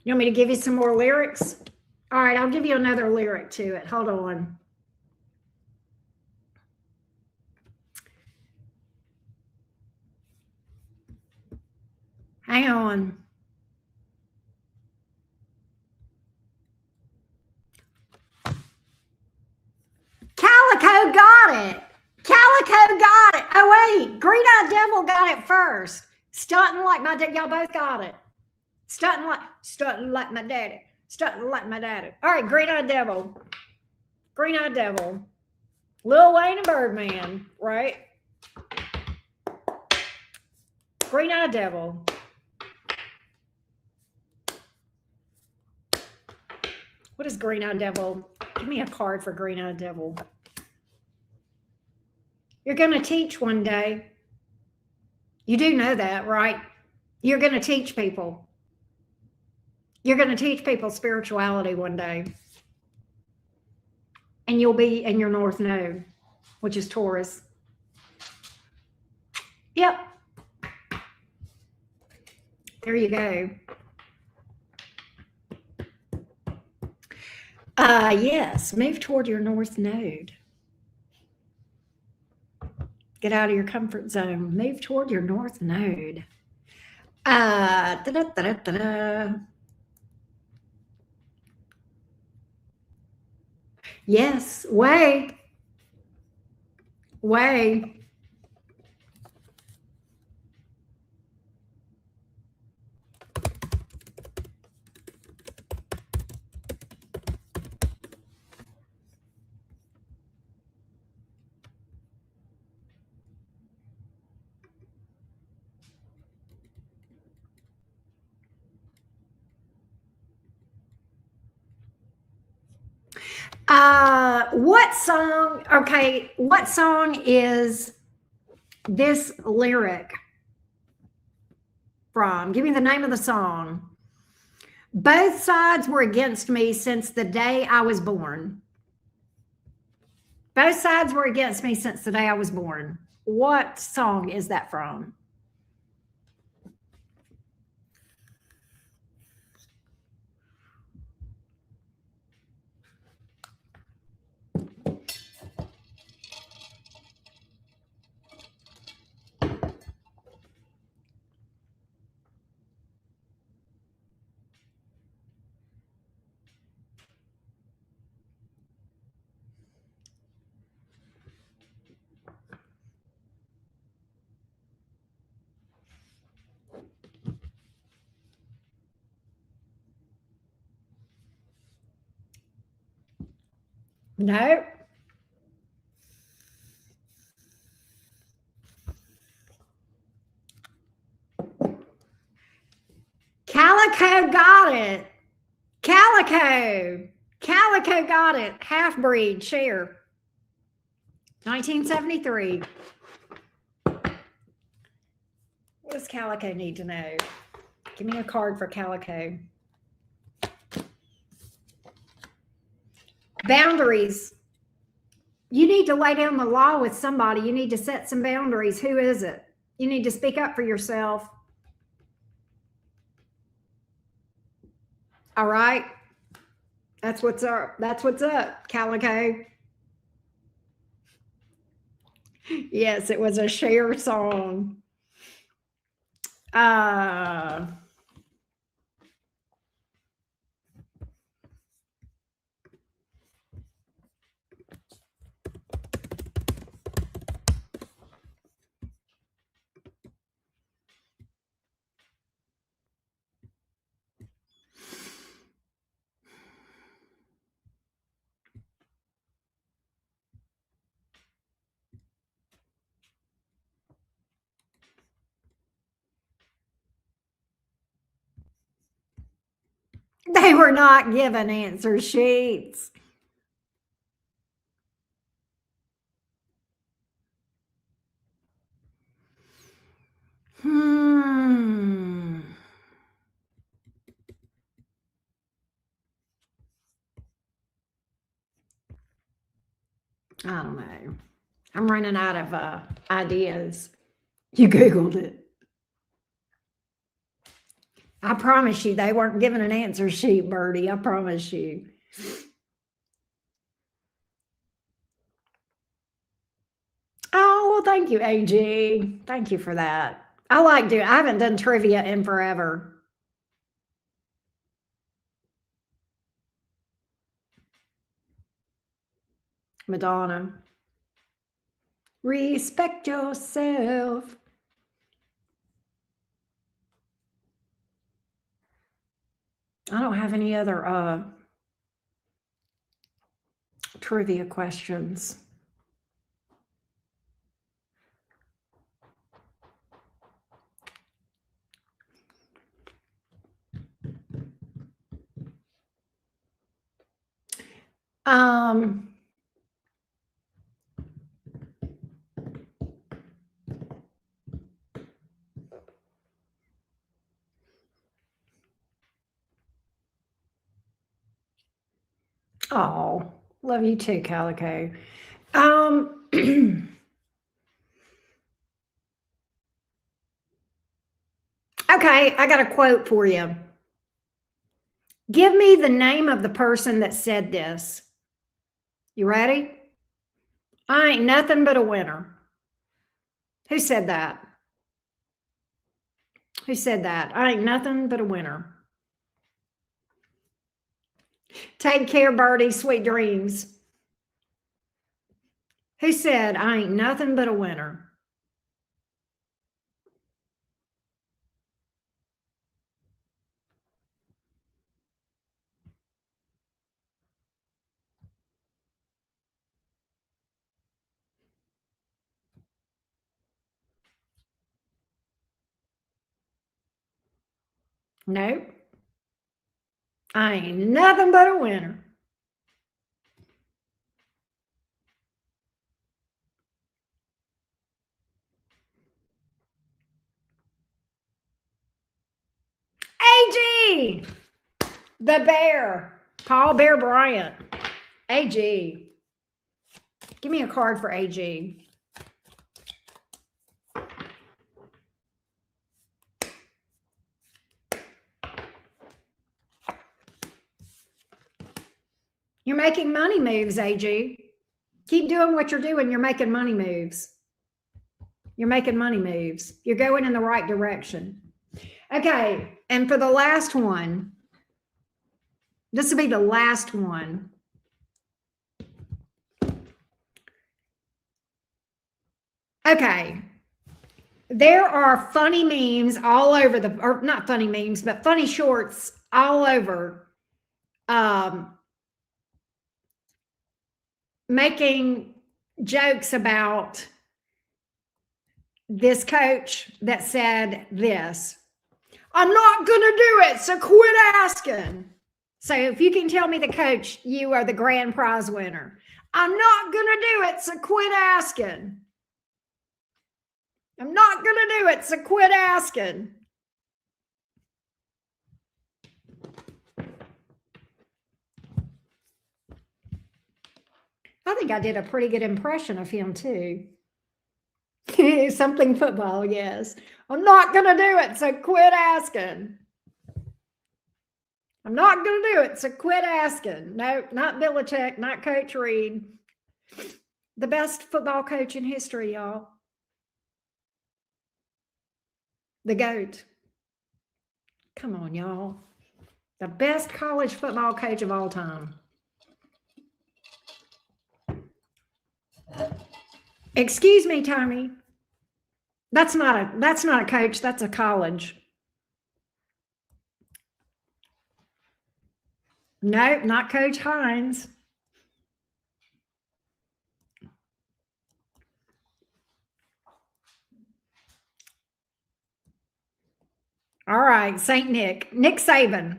You want me to give you some more lyrics? All right, I'll give you another lyric to it. Hold on. Hang on. Calico got it. Calico got it. Oh, wait. Green-Eyed Devil got it first. Stunting like my dad. Y'all both got it. Stunting like my daddy. Stunting like my daddy. All right, Green-Eyed Devil. Green-Eyed Devil. Lil Wayne and Birdman, right? Green-Eyed Devil. What is Green-Eyed Devil? Give me a card for Green-Eyed Devil. You're going to teach one day. You do know that, right? You're going to teach people. You're going to teach people spirituality one day. And you'll be in your North Node, which is Taurus. Yep. There you go. Yes, move toward your North Node. Get out of your comfort zone. Move toward your North Node. Yes, way. What song? Okay, what song is this lyric from? Give me the name of the song. Both sides were against me since the day I was born. Both sides were against me since the day I was born. What song is that from? No. Calico got it. Calico got it. Half breed share. 1973. What does Calico need to know? Give me a card for Calico. Boundaries. You need to lay down the law with somebody. You need to set some boundaries. Who is it? You need to speak up for yourself. All right. That's what's up. That's what's up, Calico. Yes, it was a Cher song. They were not given answer sheets. Hmm. I don't know. I'm running out of ideas. You Googled it. I promise you, they weren't given an answer sheet, Birdie. I promise you. Oh, well, thank you, AG. Thank you for that. I like doing. I haven't done trivia in forever. Madonna. Respect yourself. I don't have any other trivia questions. Oh, love you too, Calico. Okay, I got a quote for you. Give me the name of the person that said this. You ready? I ain't nothing but a winner. Who said that? Who said that? I ain't nothing but a winner. Take care, Birdie. Sweet dreams. Who said I ain't nothing but a winner? Nope. I ain't nothing but a winner. AG, the bear, Paul Bear Bryant. AG. Give me a card for AG. You're making money moves, AG. Keep doing what you're doing. You're making money moves. You're making money moves. You're going in the right direction. Okay. And for the last one, this will be the last one. Okay. There are funny memes all over or not funny memes, but funny shorts all over making jokes about this coach that said this. I'm not going to do it, so quit asking. So if you can tell me the coach, you are the grand prize winner. I'm not going to do it, so quit asking. I'm not going to do it, so quit asking. I think I did a pretty good impression of him too. Something football, yes. I'm not going to do it, so quit asking. I'm not going to do it, so quit asking. No, not Belichick, not Coach Reed. The best football coach in history, y'all. The GOAT. Come on, y'all. The best college football coach of all time. Excuse me, Tony. That's not a coach, that's a college. No, not Coach Hines. All right, St. Nick Saban.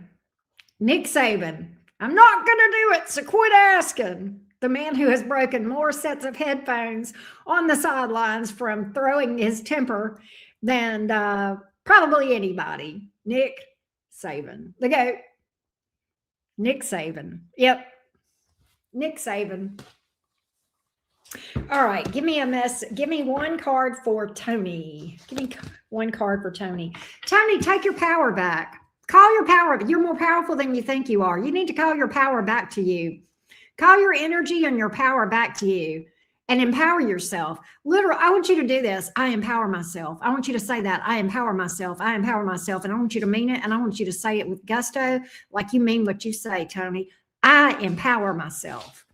Nick Saban. I'm not going to do it, so quit asking. The man who has broken more sets of headphones on the sidelines from throwing his temper than probably anybody. Nick Saban. The GOAT. Nick Saban. Yep. Nick Saban. All right. Give me a mess. Give me one card for Tony. Give me one card for Tony. Tony, take your power back. Call your power. You're more powerful than you think you are. You need to call your power back to you. Call your energy and your power back to you and empower yourself. Literally, I want you to do this. I empower myself. I want you to say that. I empower myself. I empower myself. And I want you to mean it. And I want you to say it with gusto, like you mean what you say, Tony. I empower myself.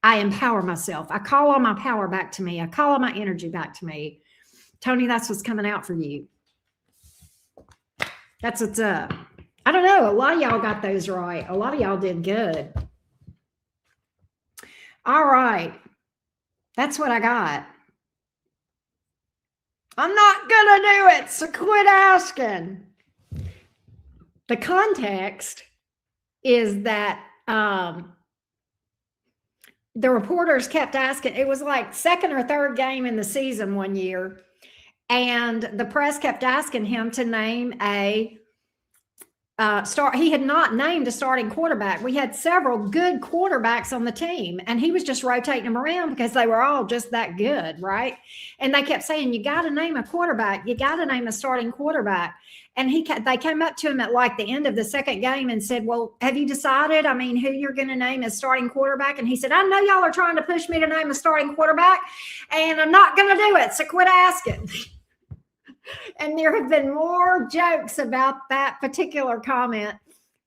I empower myself. I call all my power back to me. I call all my energy back to me. Tony, that's what's coming out for you. That's what's up. I don't know. A lot of y'all got those right. A lot of y'all did good. All right. That's what I got. I'm not going to do it, so quit asking. The context is that the reporters kept asking. It was like second or third game in the season one year. And the press kept asking him to name a he had not named a starting quarterback. We had several good quarterbacks on the team, and he was just rotating them around because they were all just that good, right? And they kept saying, you got to name a quarterback. You got to name a starting quarterback. And they came up to him at like the end of the second game and said, well, have you decided, who you're going to name as starting quarterback? And he said, I know y'all are trying to push me to name a starting quarterback, and I'm not going to do it, so quit asking. And there have been more jokes about that particular comment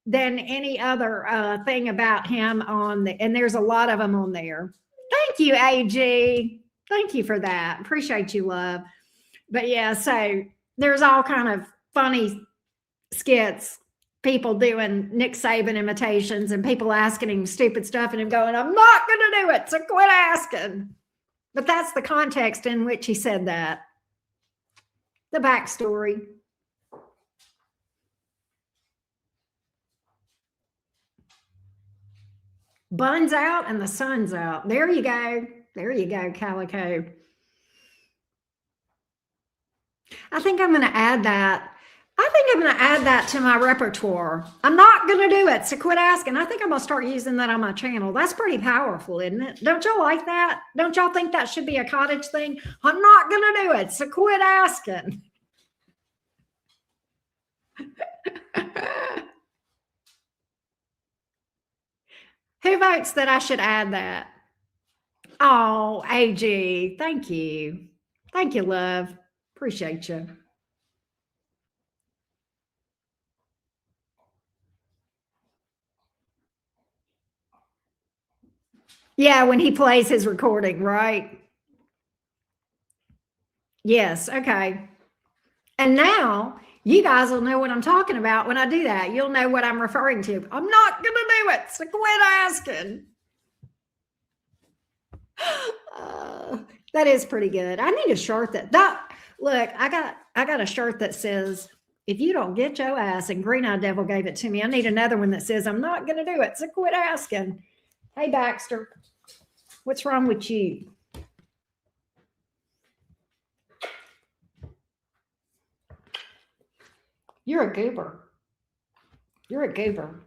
than any other thing about him and there's a lot of them on there. Thank you, AG. Thank you for that. Appreciate you, love. But yeah, so there's all kind of funny skits, people doing Nick Saban imitations and people asking him stupid stuff and him going, I'm not going to do it, so quit asking. But that's the context in which he said that. The backstory. Bun's out and the sun's out. There you go. There you go, Calico. I think I'm going to add that. I think I'm going to add that to my repertoire. I'm not going to do it, so quit asking. I think I'm going to start using that on my channel. That's pretty powerful, isn't it? Don't y'all like that? Don't y'all think that should be a Cottage thing? I'm not going to do it, so quit asking. Who votes that I should add that? Oh, AG, thank you. Thank you, love. Appreciate you. Yeah, when he plays his recording, right? Yes, okay. And now you guys will know what I'm talking about when I do that. You'll know what I'm referring to. I'm not going to do it, so quit asking. That is pretty good. I need a shirt that look, I got a shirt that says, if you don't get your ass, and Green Eye Devil gave it to me. I need another one that says, I'm not going to do it, so quit asking. Hey, Baxter, what's wrong with you? You're a goober. You're a goober.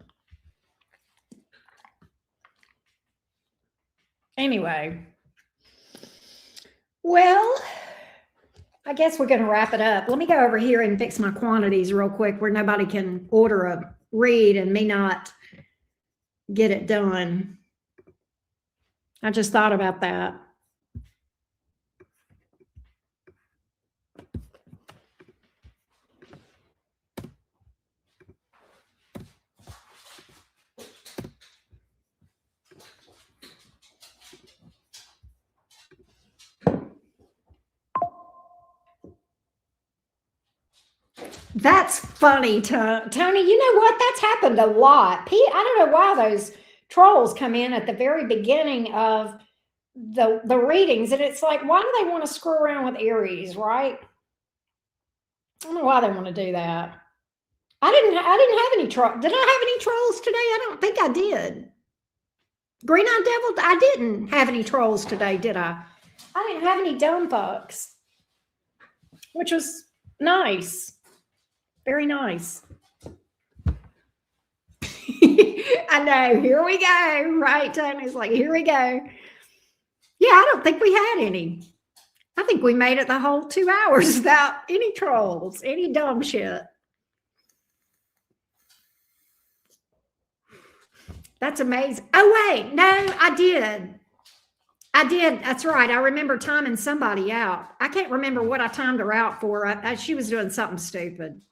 Anyway, well, I guess we're going to wrap it up. Let me go over here and fix my quantities real quick where nobody can order a read and me not get it done. I just thought about that. That's funny, Tony. You know what? That's happened a lot. Pete, I don't know why those trolls come in at the very beginning of the readings, and it's like, why do they want to screw around with Aries, right? I don't know why they want to do that. I didn't have any trolls. Did I have any trolls today? I don't think I did. Green Eyed Devil, I didn't have any trolls today, did I? I didn't have any dumb fucks, which was nice. Very nice. I know. Here we go. Right, Tony's like, here we go. Yeah, I don't think we had any. I think we made it the whole 2 hours without any trolls, any dumb shit. That's amazing. Oh, wait. No, I did. That's right. I remember timing somebody out. I can't remember what I timed her out for. She was doing something stupid.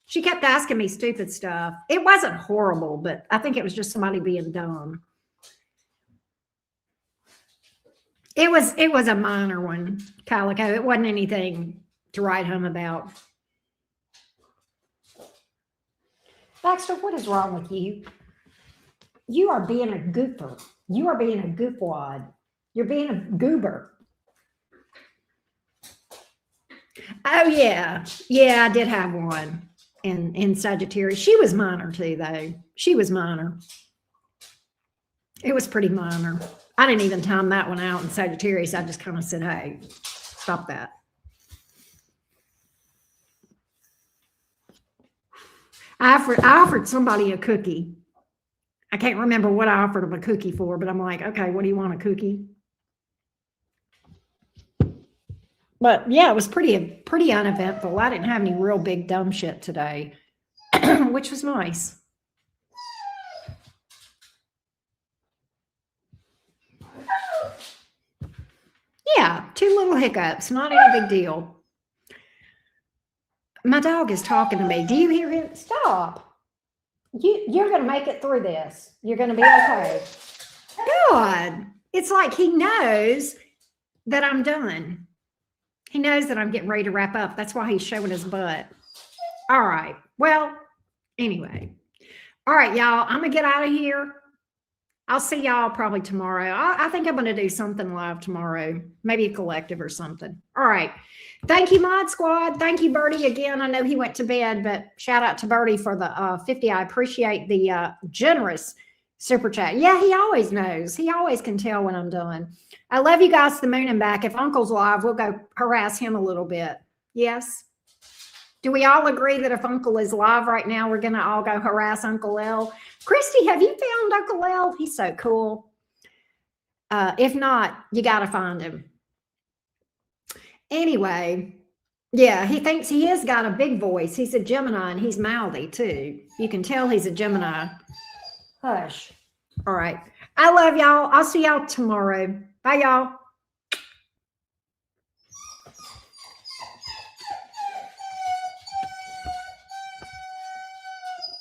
She kept asking me stupid stuff. It wasn't horrible, but I think it was just somebody being dumb. It was a minor one, Calico. It wasn't anything to write home about. Baxter, what is wrong with you? You are being a goofer. You are being a goofwad. You're being a goober. Oh, yeah. Yeah, I did have one in Sagittarius. She was minor too, though. She was minor. It was pretty minor. I didn't even time that one out in Sagittarius. I just kind of said, hey, stop that. I offered somebody a cookie. I can't remember what I offered them a cookie for, but I'm like, okay, what do you want, a cookie? But yeah, it was pretty uneventful. I didn't have any real big dumb shit today, which was nice. Yeah, 2 little hiccups, not any big deal. My dog is talking to me. Do you hear him? Stop. You're going to make it through this. You're going to be okay. God, it's like he knows that I'm done. He knows that I'm getting ready to wrap up. That's why he's showing his butt. All right. Well, anyway. All right, y'all. I'm going to get out of here. I'll see y'all probably tomorrow. I think I'm going to do something live tomorrow. Maybe a collective or something. All right. Thank you, Mod Squad. Thank you, Bertie. Again, I know he went to bed, but shout out to Bertie for the 50. I appreciate the generous super chat. Yeah, he always knows. He always can tell when I'm done. I love you guys to the moon and back. If Uncle's live, we'll go harass him a little bit. Yes? Do we all agree that if Uncle is live right now, we're going to all go harass Uncle L? Christy, have you found Uncle L? He's so cool. If not, you got to find him. Anyway, yeah, he thinks he has got a big voice. He's a Gemini and he's mouthy too. You can tell he's a Gemini. Hush. All right. I love y'all. I'll see y'all tomorrow. Bye, y'all.